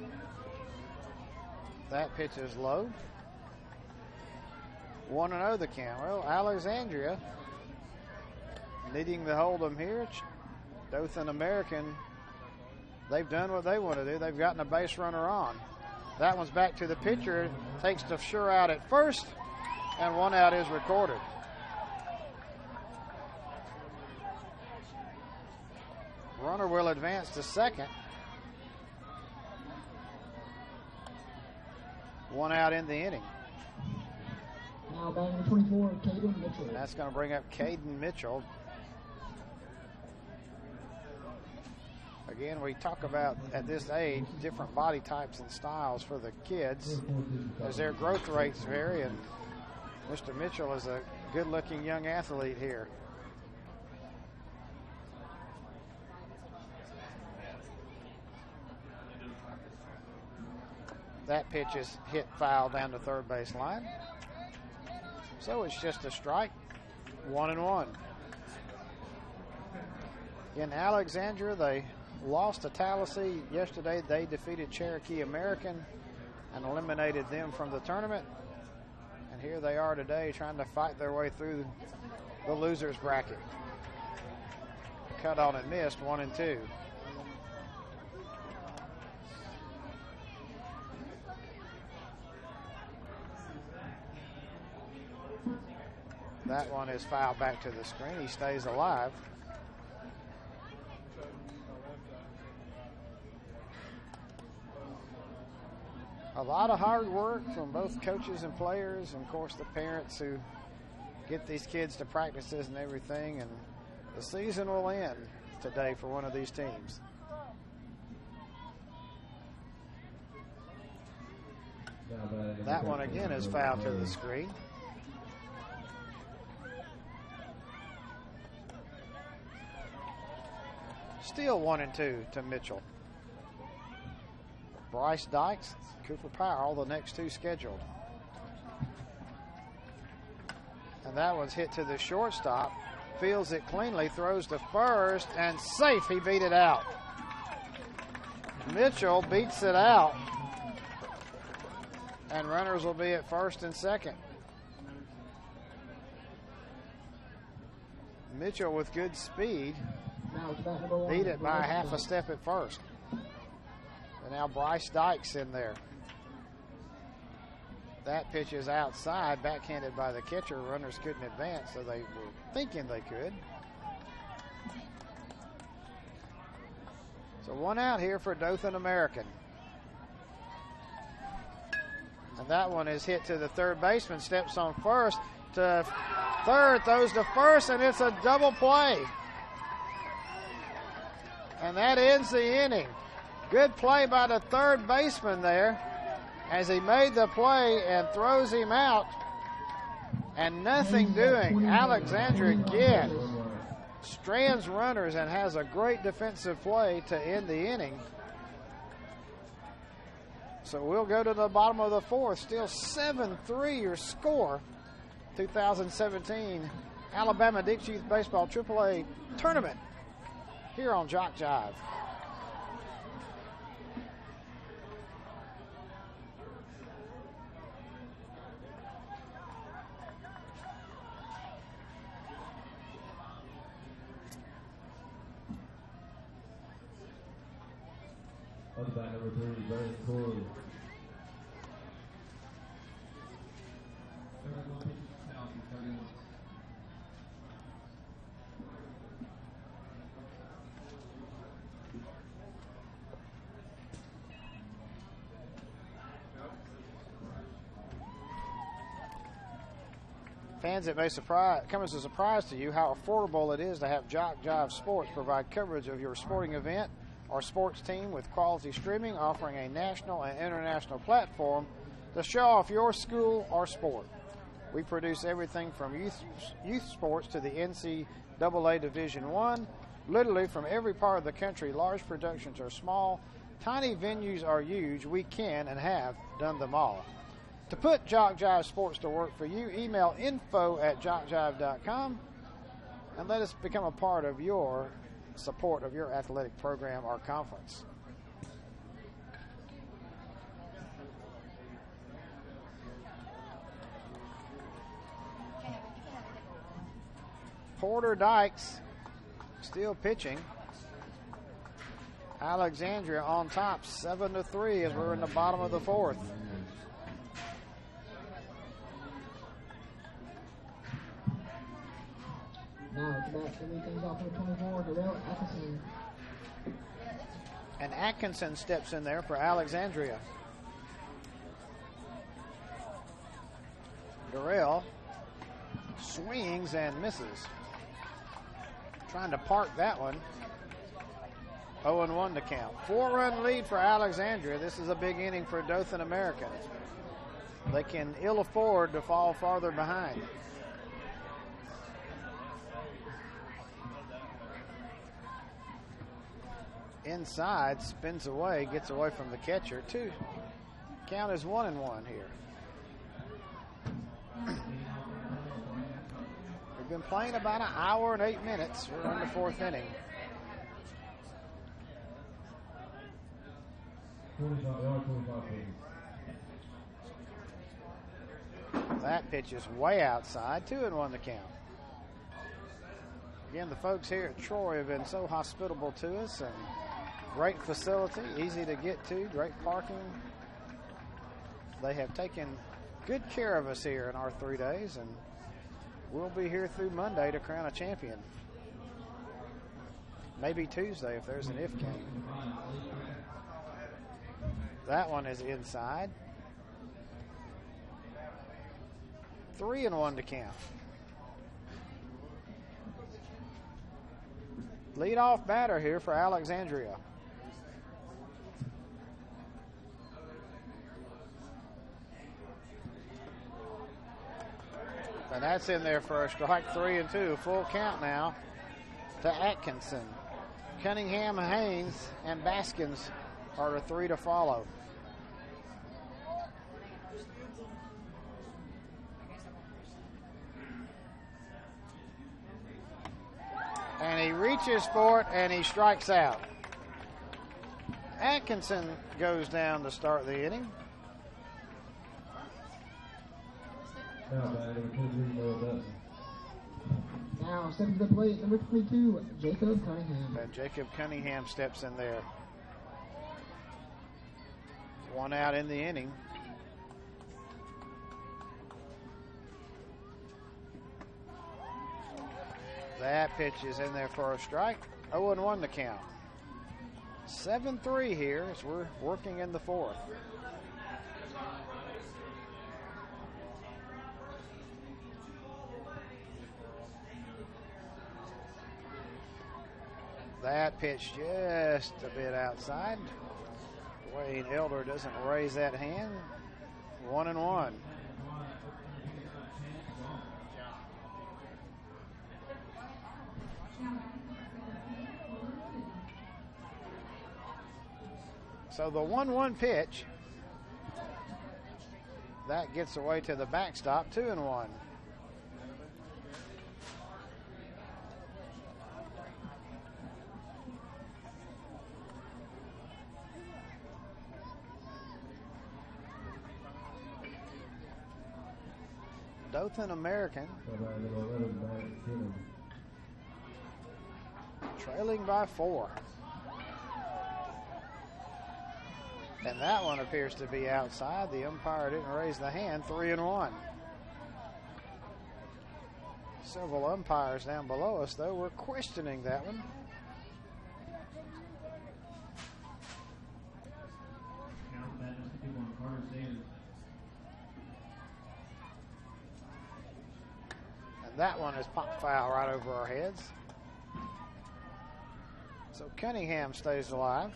That pitch is low. 1-0 the count. Well, Alexandria needing to hold them here. Dothan American, they've done what they want to do. They've gotten a base runner on. That one's back to the pitcher. Takes the sure out at first, and 1 out is recorded. Runner will advance to second. One out in the inning. Now batting number 24, Caden Mitchell. And that's going to bring up Caden Mitchell. Again, we talk about, at this age, different body types and styles for the kids as their growth rates vary, and Mr. Mitchell is a good-looking young athlete here. That pitch is hit foul down the third base line. So it's just a strike, 1-1. In Alexandria, they lost to Tallahassee yesterday. They defeated Cherokee American and eliminated them from the tournament. And here they are today trying to fight their way through the losers bracket. Cut on and missed, 1-2. That one is fouled back to the screen. He stays alive. A lot of hard work from both coaches and players, and of course the parents who get these kids to practices and everything, and the season will end today for one of these teams. That one again is fouled to the screen. Still 1-2 to Mitchell. Bryce Dykes, Cooper Powell, the next two scheduled. And that one's hit to the shortstop. Fields it cleanly, throws to first, and safe. He beat it out. Mitchell beats it out. And runners will be at first and second. Mitchell with good speed. Beat it by half a step at first. And now Bryce Dykes in there. That pitch is outside, backhanded by the catcher. Runners couldn't advance, so they were thinking they could. So one out here for Dothan American. And that one is hit to the third baseman, steps on first to third, throws to first, and it's a double play. And that ends the inning. Good play by the third baseman there as he made the play and throws him out. And nothing doing. Alexandria again strands runners and has a great defensive play to end the inning. So we'll go to the bottom of the fourth. Still 7-3 your score. 2017 Alabama Dix Youth Baseball AAA Tournament here on JockJive. By number 3, Brandon Corey. Fans, it may come as a surprise to you how affordable it is to have JockJive Sports provide coverage of your sporting event or sports team with quality streaming, offering a national and international platform to show off your school or sport. We produce everything from youth sports to the NCAA Division I, literally from every part of the country. Large productions are small, tiny venues are huge. We can and have done them all. To put JockJive Sports to work for you, email info@jockjive.com and let us become a part of your support of your athletic program or conference. Porter Dykes still pitching. Alexandria on top, 7-3 as we're in the bottom of the fourth. Now it's back to lead things off with 24, Darrell Atkinson. And Atkinson steps in there for Alexandria. Durrell swings and misses. Trying to park that one. 0-1 to count. 4-run lead for Alexandria. This is a big inning for Dothan American. They can ill afford to fall farther behind. Inside, spins away, gets away from the catcher. Count is 1-1 here. We've been playing about an hour and 8 minutes. We're in the 4th inning. 25 That pitch is way outside. 2-1 to count. Again, the folks here at Troy have been so hospitable to us, and great facility, easy to get to, great parking. They have taken good care of us here in our 3 days, and we'll be here through Monday to crown a champion. Maybe Tuesday if there's an if game. That one is inside. 3-1 to count. Leadoff batter here for Alexandria. And that's in there for a strike. 3-2. Full count now to Atkinson. Cunningham, Haynes, and Baskins are the 3 to follow. And he reaches for it, and he strikes out. Atkinson goes down to start the inning. Now stepping to the plate, number 22, Jacob Cunningham. And Jacob Cunningham steps in there. 1 out in the inning. That pitch is in there for a strike. 0-1 to count. 7-3 here as we're working in the 4th. That pitch just a bit outside. Wayne Elder doesn't raise that hand. 1-1. So the 1-1 pitch, that gets away to the backstop. 2-1. Dothan American trailing by 4. And that one appears to be outside. The umpire didn't raise the hand. 3-1. Several umpires down below us, though, were questioning that one. And that one is popped foul right over our heads. So Cunningham stays alive.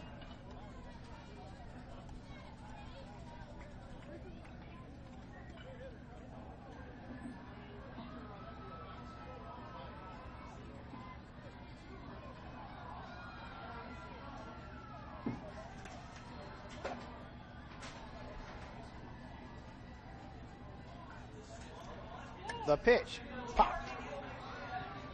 The pitch popped.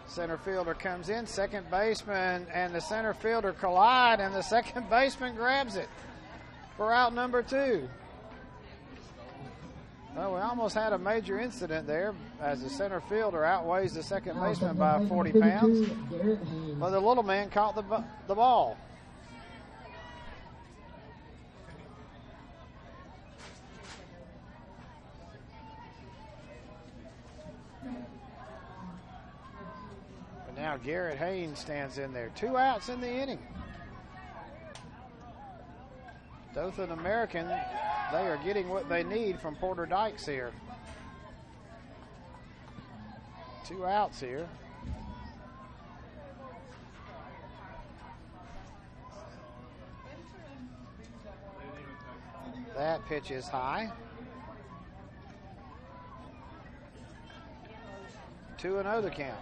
Center fielder comes in, second baseman and the center fielder collide, and the second baseman grabs it for out number 2. Well, we almost had a major incident there as the center fielder outweighs the second baseman by 40 pounds. But the little man caught the ball. Now Garrett Haynes stands in there. 2 outs in the inning. Dothan American, they are getting what they need from Porter Dykes here. 2 outs here. That pitch is high. 2-0 the count.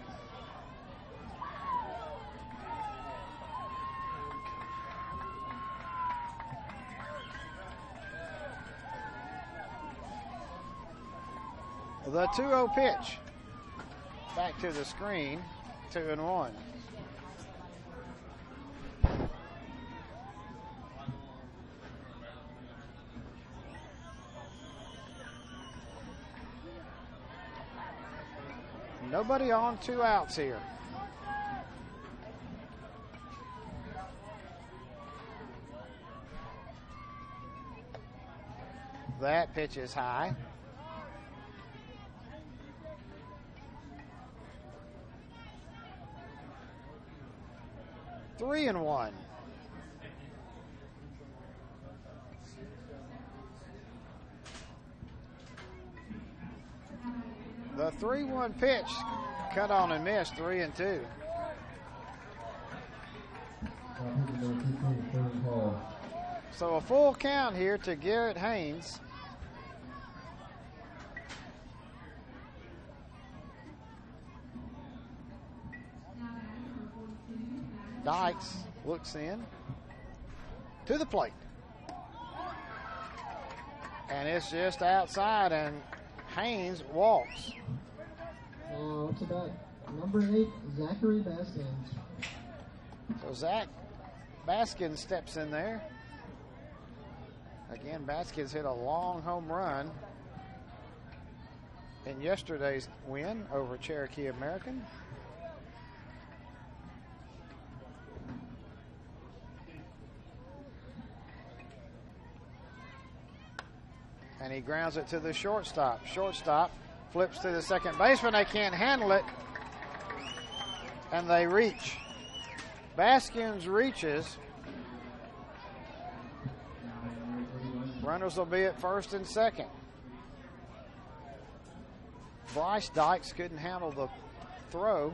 The 2-0 pitch. Back to the screen. 2-1. Nobody on, 2 outs here. That pitch is high. Three and one. The 3-1 pitch, cut on and missed, 3-2. So a full count here to Garrett Haynes. Dykes looks in to the plate. And it's just outside, and Haynes walks. Now to bat, number 8, Zachary Baskins. So Zach Baskins steps in there. Again, Baskins hit a long home run in yesterday's win over Cherokee American. And he grounds it to the shortstop. Shortstop flips to the second baseman. They can't handle it. And they reach. Baskins reaches. Runners will be at first and second. Bryce Dykes couldn't handle the throw.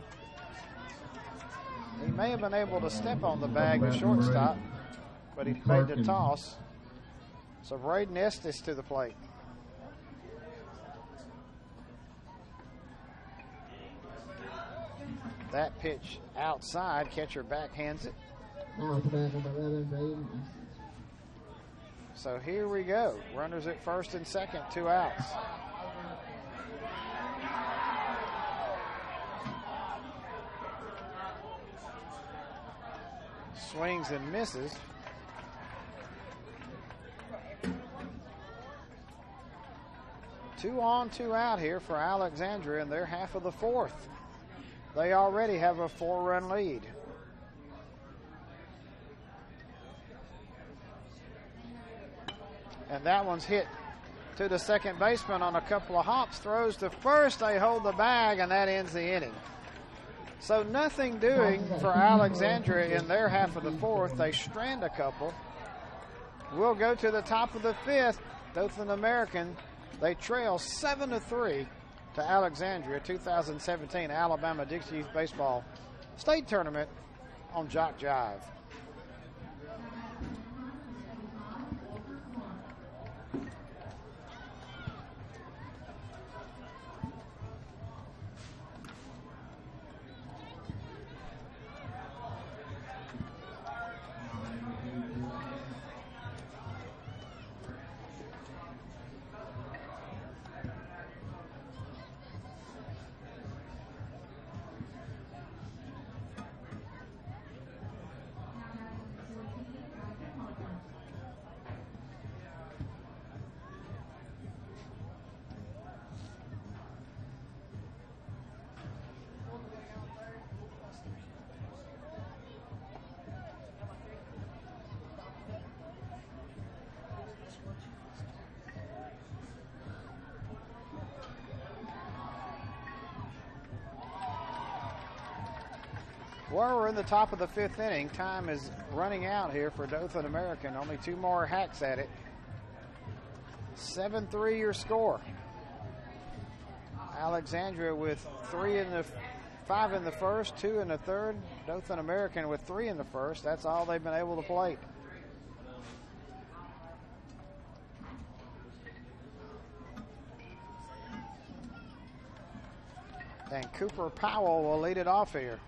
He may have been able to step on the bag at shortstop, but he made the toss. So Braden Estes to the plate. That pitch outside, catcher backhands it. Now to bat, number 11, Braden Estes. So here we go. Runners at first and second, 2 outs. Swings and misses. Two on, 2 out here for Alexandria in their half of the fourth. They already have a 4-run lead. And that one's hit to the second baseman on a couple of hops. Throws to first. They hold the bag, and that ends the inning. So nothing doing for Alexandria in their half of the fourth. They strand a couple. We'll go to the top of the fifth. Dothan American, they trail 7-3 to Alexandria. 2017 Alabama Dixie Youth Baseball State Tournament on JockJive. Well, we're in the top of the fifth inning. Time is running out here for Dothan American. Only 2 more hacks at it. 7-3 your score. Alexandria with 5 in the first, 2 in the third. Dothan American with 3 in the first. That's all they've been able to plate. And Cooper Powell will lead it off here.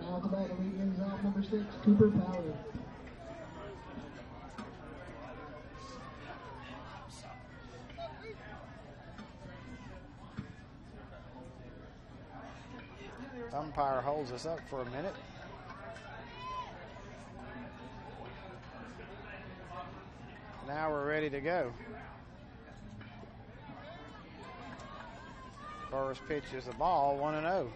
Now the back leads off number 6, Cooper Powell. Umpire holds us up for a minute. Now we're ready to go. First pitch is the ball, 1-0.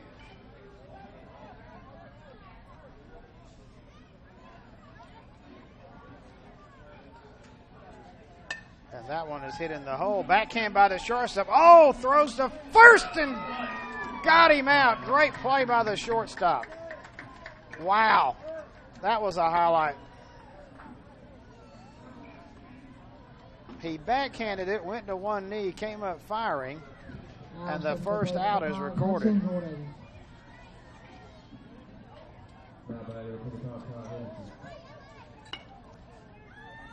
And that one is hit in the hole. Backhand by the shortstop. Oh, throws to first and got him out. Great play by the shortstop. Wow. That was a highlight. He backhanded it, went to one knee, came up firing, and the first out is recorded.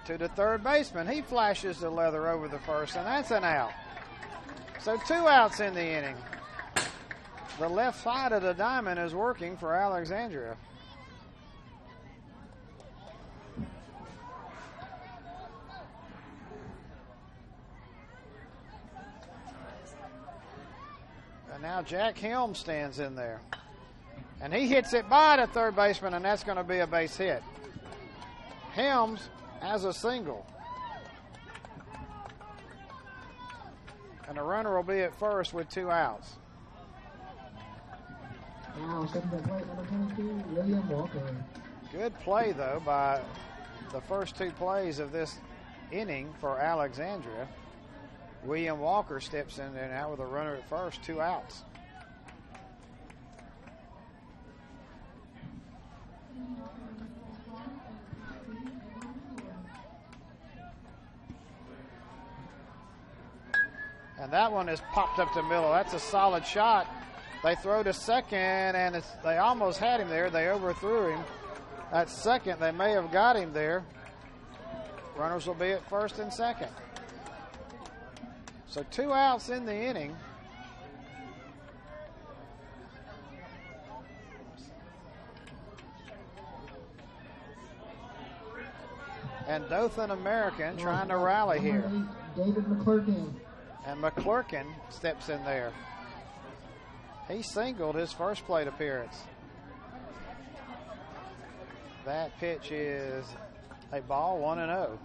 To the third baseman. He flashes the leather over the first, and that's an out. So 2 outs in the inning. The left side of the diamond is working for Alexandria. And now Jack Helms stands in there. And he hits it by the third baseman, and that's going to be a base hit. Helms has a single. And the runner will be at first with 2 outs. Now, second at plate, number 22, William Walker. Good play, though, by the first 2 plays of this inning for Alexandria. William Walker steps in there now with a runner at first, 2 outs. And that one is popped up the middle. That's a solid shot. They throw to second, and they almost had him there. They overthrew him. At second, they may have got him there. Runners will be at first and second. So 2 outs in the inning. And Dothan American trying to rally here. David McClurkin. And McClurkin steps in there. He singled his first plate appearance. That pitch is a ball, 1-0.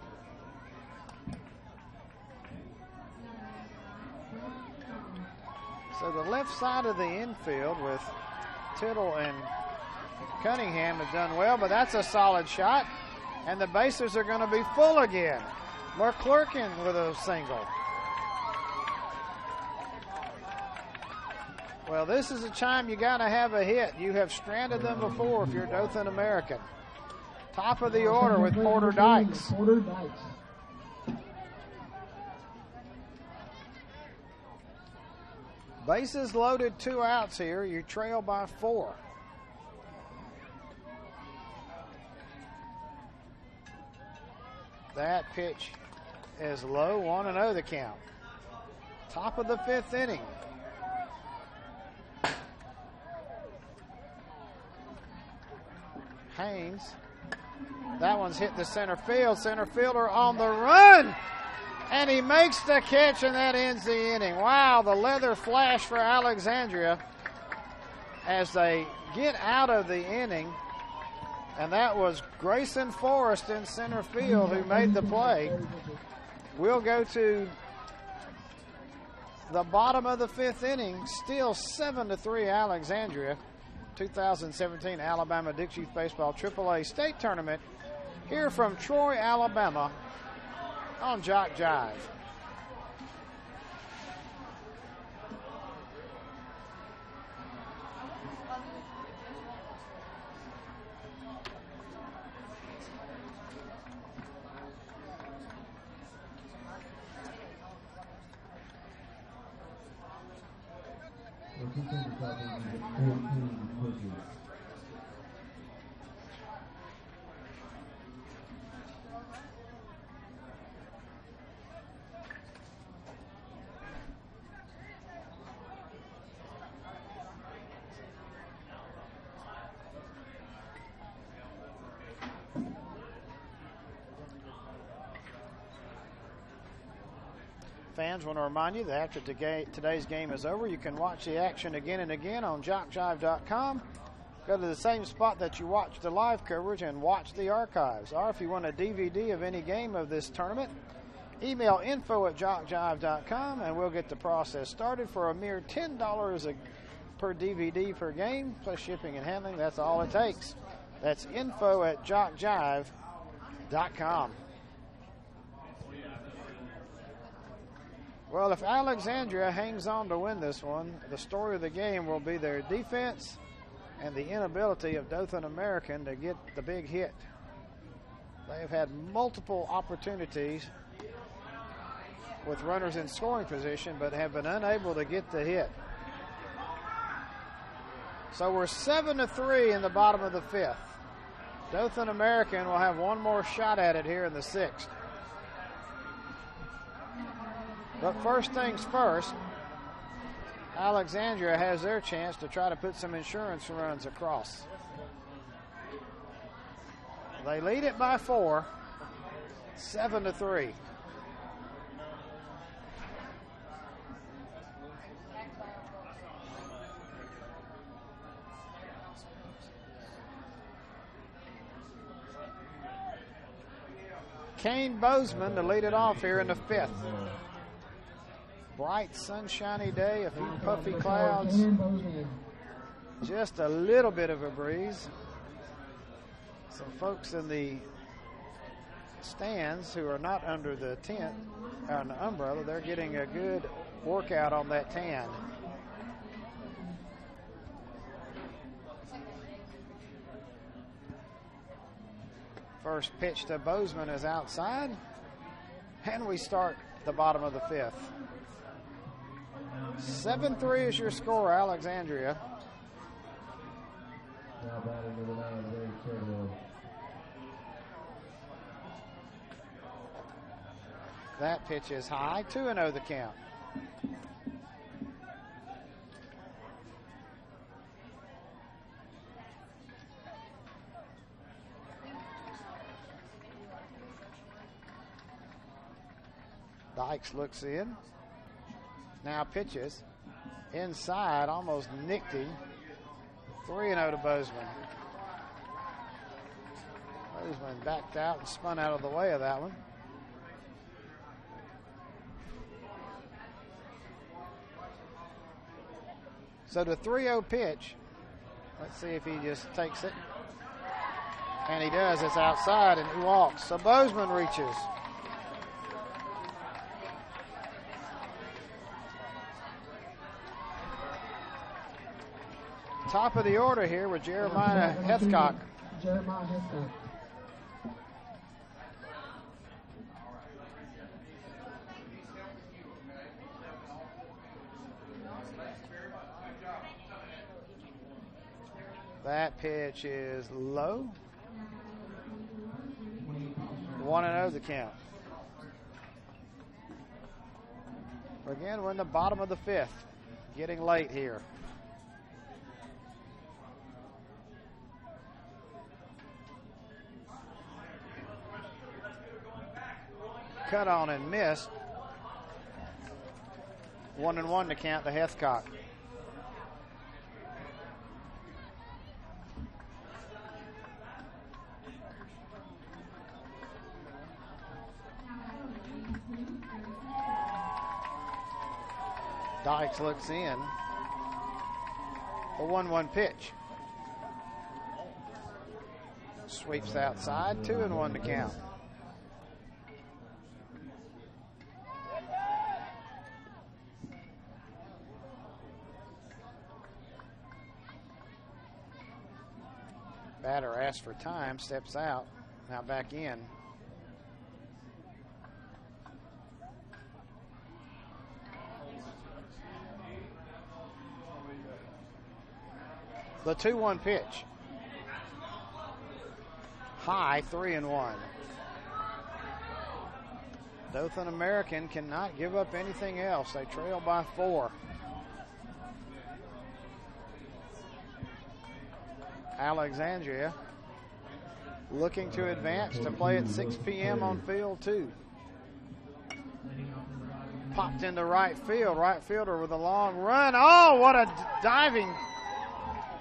So the left side of the infield with Tittle and Cunningham have done well, but that's a solid shot. And the bases are going to be full again. McClurkin with a single. Well, this is a time you got to have a hit. You have stranded them before if you're Dothan American. Top of the order with Porter Dykes. Porter Dykes. Bases loaded, 2 outs here. You trail by 4. That pitch is low, 1-0 the count. Top of the 5th inning. Haynes. That one's hit the center field. Center fielder on the run. And he makes the catch, and that ends the inning. Wow, the leather flash for Alexandria as they get out of the inning. And that was Grayson Forrest in center field who made the play. We'll go to the bottom of the 5th inning. Still 7-3 Alexandria. 2017 Alabama Dick Youth Baseball AAA State Tournament here from Troy, Alabama on JockJive. 14 pitches. Fans, want to remind you that after today's game is over, you can watch the action again and again on JockJive.com. Go to the same spot that you watch the live coverage and watch the archives. Or if you want a DVD of any game of this tournament, email info@JockJive.com and we'll get the process started for a mere $10 per DVD per game, plus shipping and handling. That's all it takes. That's info@JockJive.com. Well, if Alexandria hangs on to win this one, the story of the game will be their defense and the inability of Dothan American to get the big hit. They have had multiple opportunities with runners in scoring position, but have been unable to get the hit. So we're 7-3 in the bottom of the fifth. Dothan American will have one more shot at it here in the sixth. But first things first, Alexandria has their chance to try to put some insurance runs across. They lead it by 4, 7-3. Kane Bozeman to lead it off here in the fifth. Bright, sunshiny day, a few puffy clouds, just a little bit of a breeze. Some folks in the stands who are not under the tent, or the umbrella, they're getting a good workout on that tan. First pitch to Bozeman is outside, and we start the bottom of the fifth. 7-3 is your score, Alexandria. Now batting number 9, Ray Treadwell. That pitch is high, 2-0 the count. Dykes looks in. Now pitches inside, almost nicked him. 3-0 to Bozeman. Bozeman backed out and spun out of the way of that one. So the 3-0 pitch, let's see if he just takes it. And he does. It's outside and he walks. So Bozeman reaches. Top of the order here with Jeremiah Hethcock. Jeremiah Hethcock. That pitch is low. 1-0 the count. Again, we're in the bottom of the fifth. Getting late here. Cut on and missed. 1-1 to count to Hethcock. Dykes looks in. A 1-1 pitch. Sweeps outside, 2-1 to count. Batter asks for time, steps out, now back in. The 2-1 pitch. High, 3-1. Dothan American cannot give up anything else. They trail by 4. Alexandria looking to advance to play at 6 p.m. on field 2. Popped into right field. Right fielder with a long run. Oh, what a diving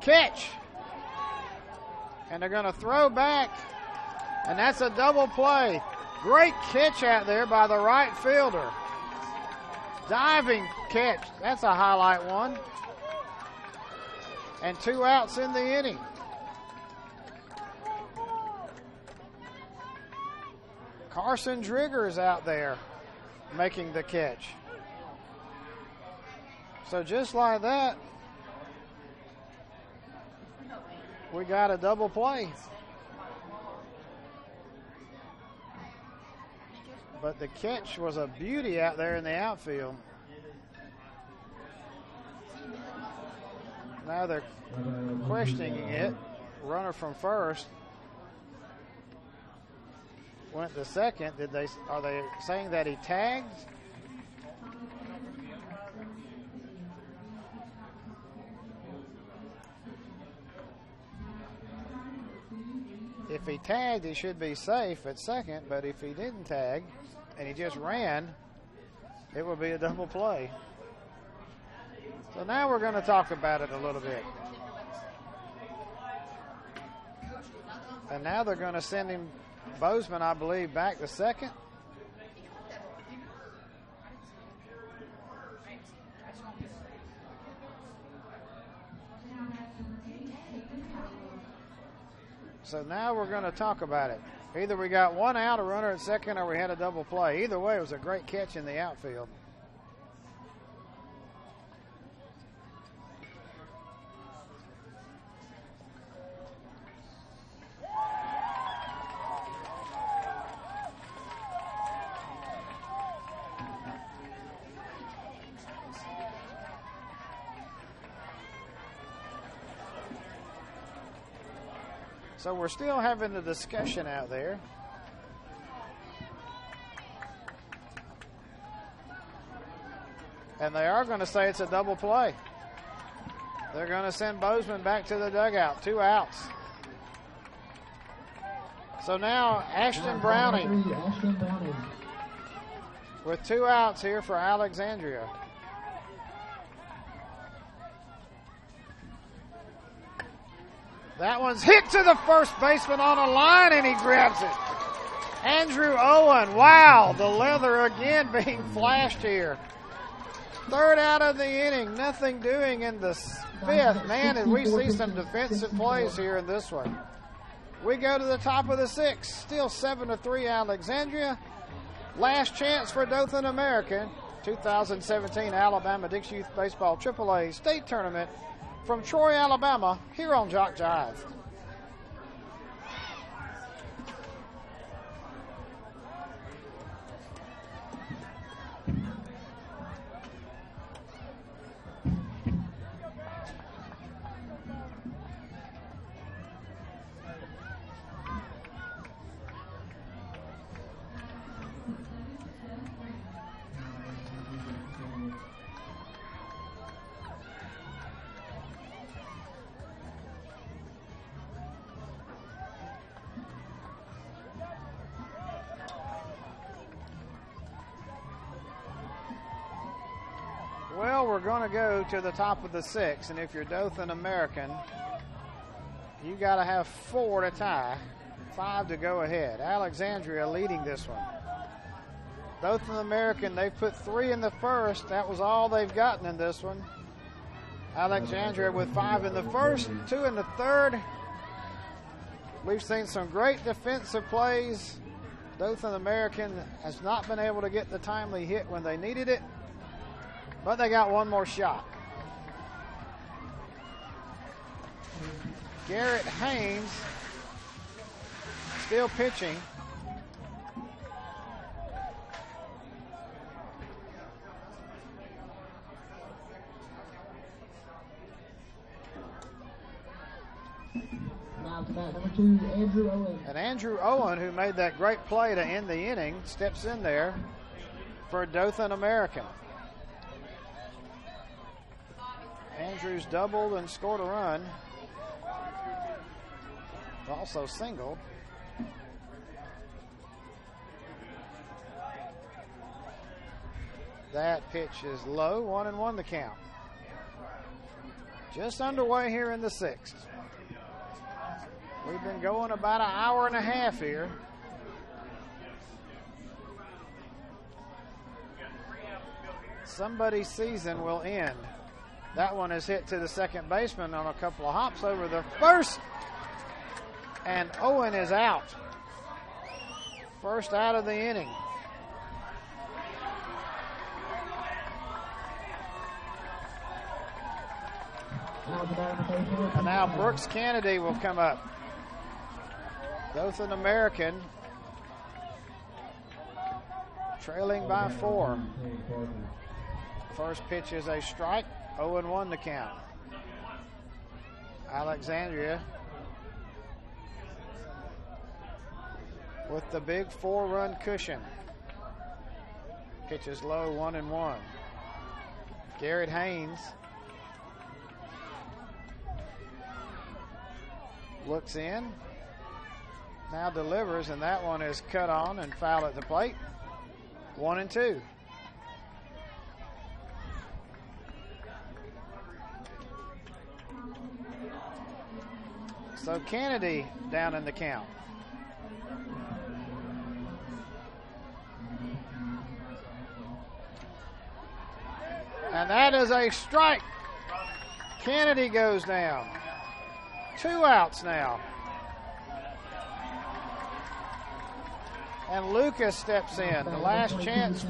catch. And they're going to throw back. And that's a double play. Great catch out there by the right fielder. Diving catch. That's a highlight one. And 2 outs in the inning. Carson Drigger's out there making the catch. So just like that, we got a double play. But the catch was a beauty out there in the outfield. Now they're questioning it. Runner from first went to second. Are they saying that he tagged? If he tagged, he should be safe at second, but if he didn't tag and he just ran, it would be a double play. So now we're going to talk about it a little bit. And now they're going to send him, Bozeman, I believe, back to second. So now we're going to talk about it. Either we got 1 out, a runner at second, or we had a double play. Either way, it was a great catch in the outfield. So we're still having the discussion out there. And they are going to say it's a double play. They're going to send Bozeman back to the dugout. 2 outs. So now Ashton Browning with 2 outs here for Alexandria. That one's hit to the first baseman on a line, and he grabs it. Andrew Owen, wow, the leather again being flashed here. 3rd out of the inning, nothing doing in the 5th. Man, and we see some defensive plays here in this one. We go to the top of the 6th, still 7-3 Alexandria. Last chance for Dothan American, 2017 Alabama Dix Youth Baseball AAA State Tournament from Troy, Alabama, here on JockJive. Well, we're going to go to the top of the 6th, and if you're Dothan American, you got to have 4 to tie, 5 to go ahead. Alexandria leading this one. Dothan American, they put 3 in the first. That was all they've gotten in this one. Alexandria with 5 in the first, 2 in the third. We've seen some great defensive plays. Dothan American has not been able to get the timely hit when they needed it. But they got one more shot. Garrett Haynes still pitching. Now to bat number 2, Andrew Owen. And Andrew Owen, who made that great play to end the inning, steps in there for Dothan American. Andrews doubled and scored a run. Also singled. That pitch is low, 1-1 the count. Just underway here in the 6th. We've been going about an hour and a half here. Somebody's season will end. That one is hit to the second baseman on a couple of hops over the first. And Owen is out. First out of the inning. And now Brooks Kennedy will come up. Dothan American trailing by 4. First pitch is a strike. 0-1 the count. Alexandria with the big 4-run cushion. Pitch is low, 1-1. Garrett Haynes looks in, now delivers, and that one is cut on and foul at the plate. 1-2. So Kennedy down in the count. And that is a strike. Kennedy goes down. 2 outs now. And Lucas steps in. The last chance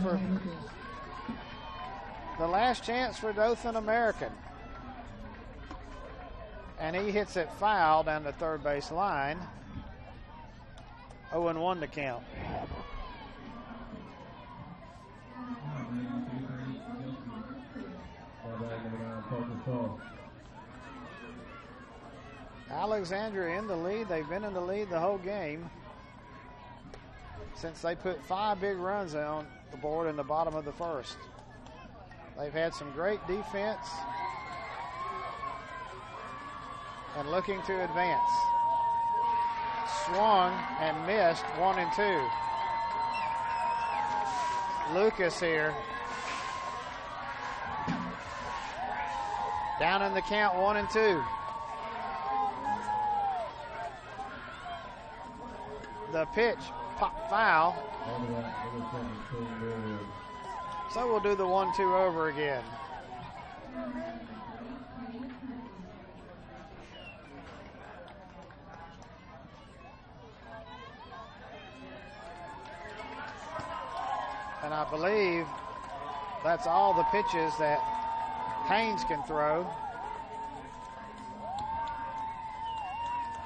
for Dothan American. And he hits it foul down the third base line. 0-1 to count. Alexandria in the lead. They've been in the lead the whole game since they put 5 big runs on the board in the bottom of the first. They've had some great defense and looking to advance. Swung and missed. 1-2. Lucas here. Down in the count, 1-2. The pitch, pop foul. So we'll do the 1-2 over again. And I believe that's all the pitches that Haynes can throw.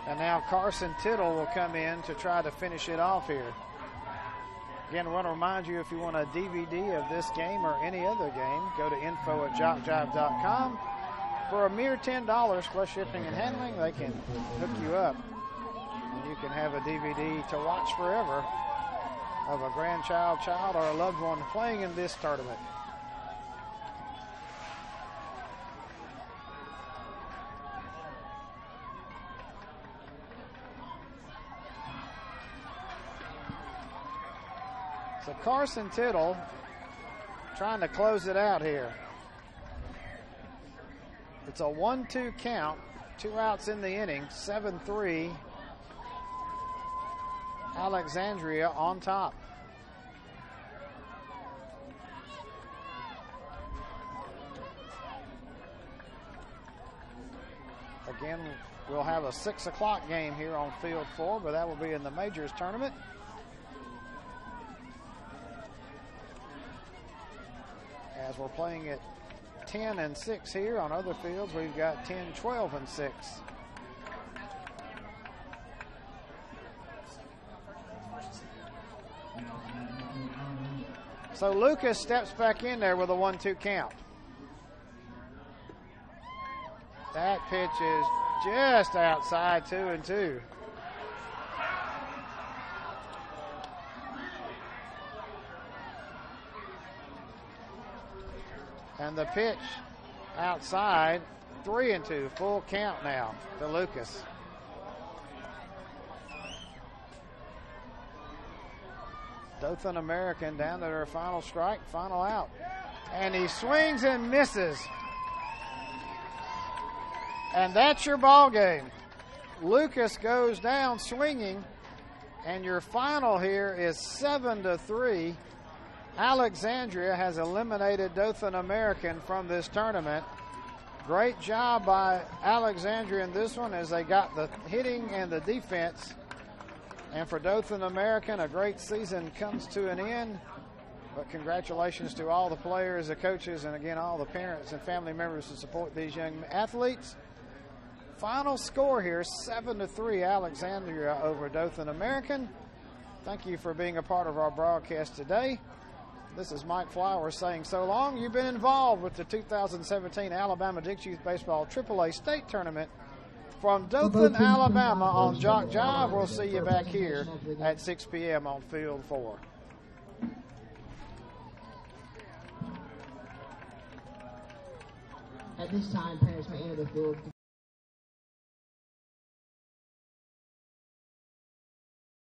And now Carson Tittle will come in to try to finish it off here. Again, I want to remind you, if you want a DVD of this game or any other game, go to info@jockjive.com. For a mere $10 plus shipping and handling, they can hook you up. And you can have a DVD to watch forever of a grandchild, child, or a loved one playing in this tournament. So Carson Tittle trying to close it out here. It's a 1-2 count, 2 outs in the inning, 7-3. Alexandria on top. Again, we'll have a 6 o'clock game here on Field 4, but that will be in the Majors tournament. As we're playing at 10 and 6 here. On other fields, we've got 10, 12, and 6. So Lucas steps back in there with a 1-2 count. That pitch is just outside 2-2. And the pitch outside 3-2. Full count now to Lucas. Dothan American down to their final strike, final out. And he swings and misses. And that's your ball game. Lucas goes down swinging, and your final here is 7-3. Alexandria has eliminated Dothan American from this tournament. Great job by Alexandria in this one as they got the hitting and the defense. And for Dothan American, a great season comes to an end. But congratulations to all the players, the coaches, and again, all the parents and family members who support these young athletes. Final score here, 7-3, Alexandria over Dothan American. Thank you for being a part of our broadcast today. This is Mike Flowers saying so long. You've been involved with the 2017 Alabama Dix Youth Baseball AAA State Tournament from Dothan, Alabama on JockJive. We'll see you back here at 6 p.m. on Field 4. At this time, parents may enter the field.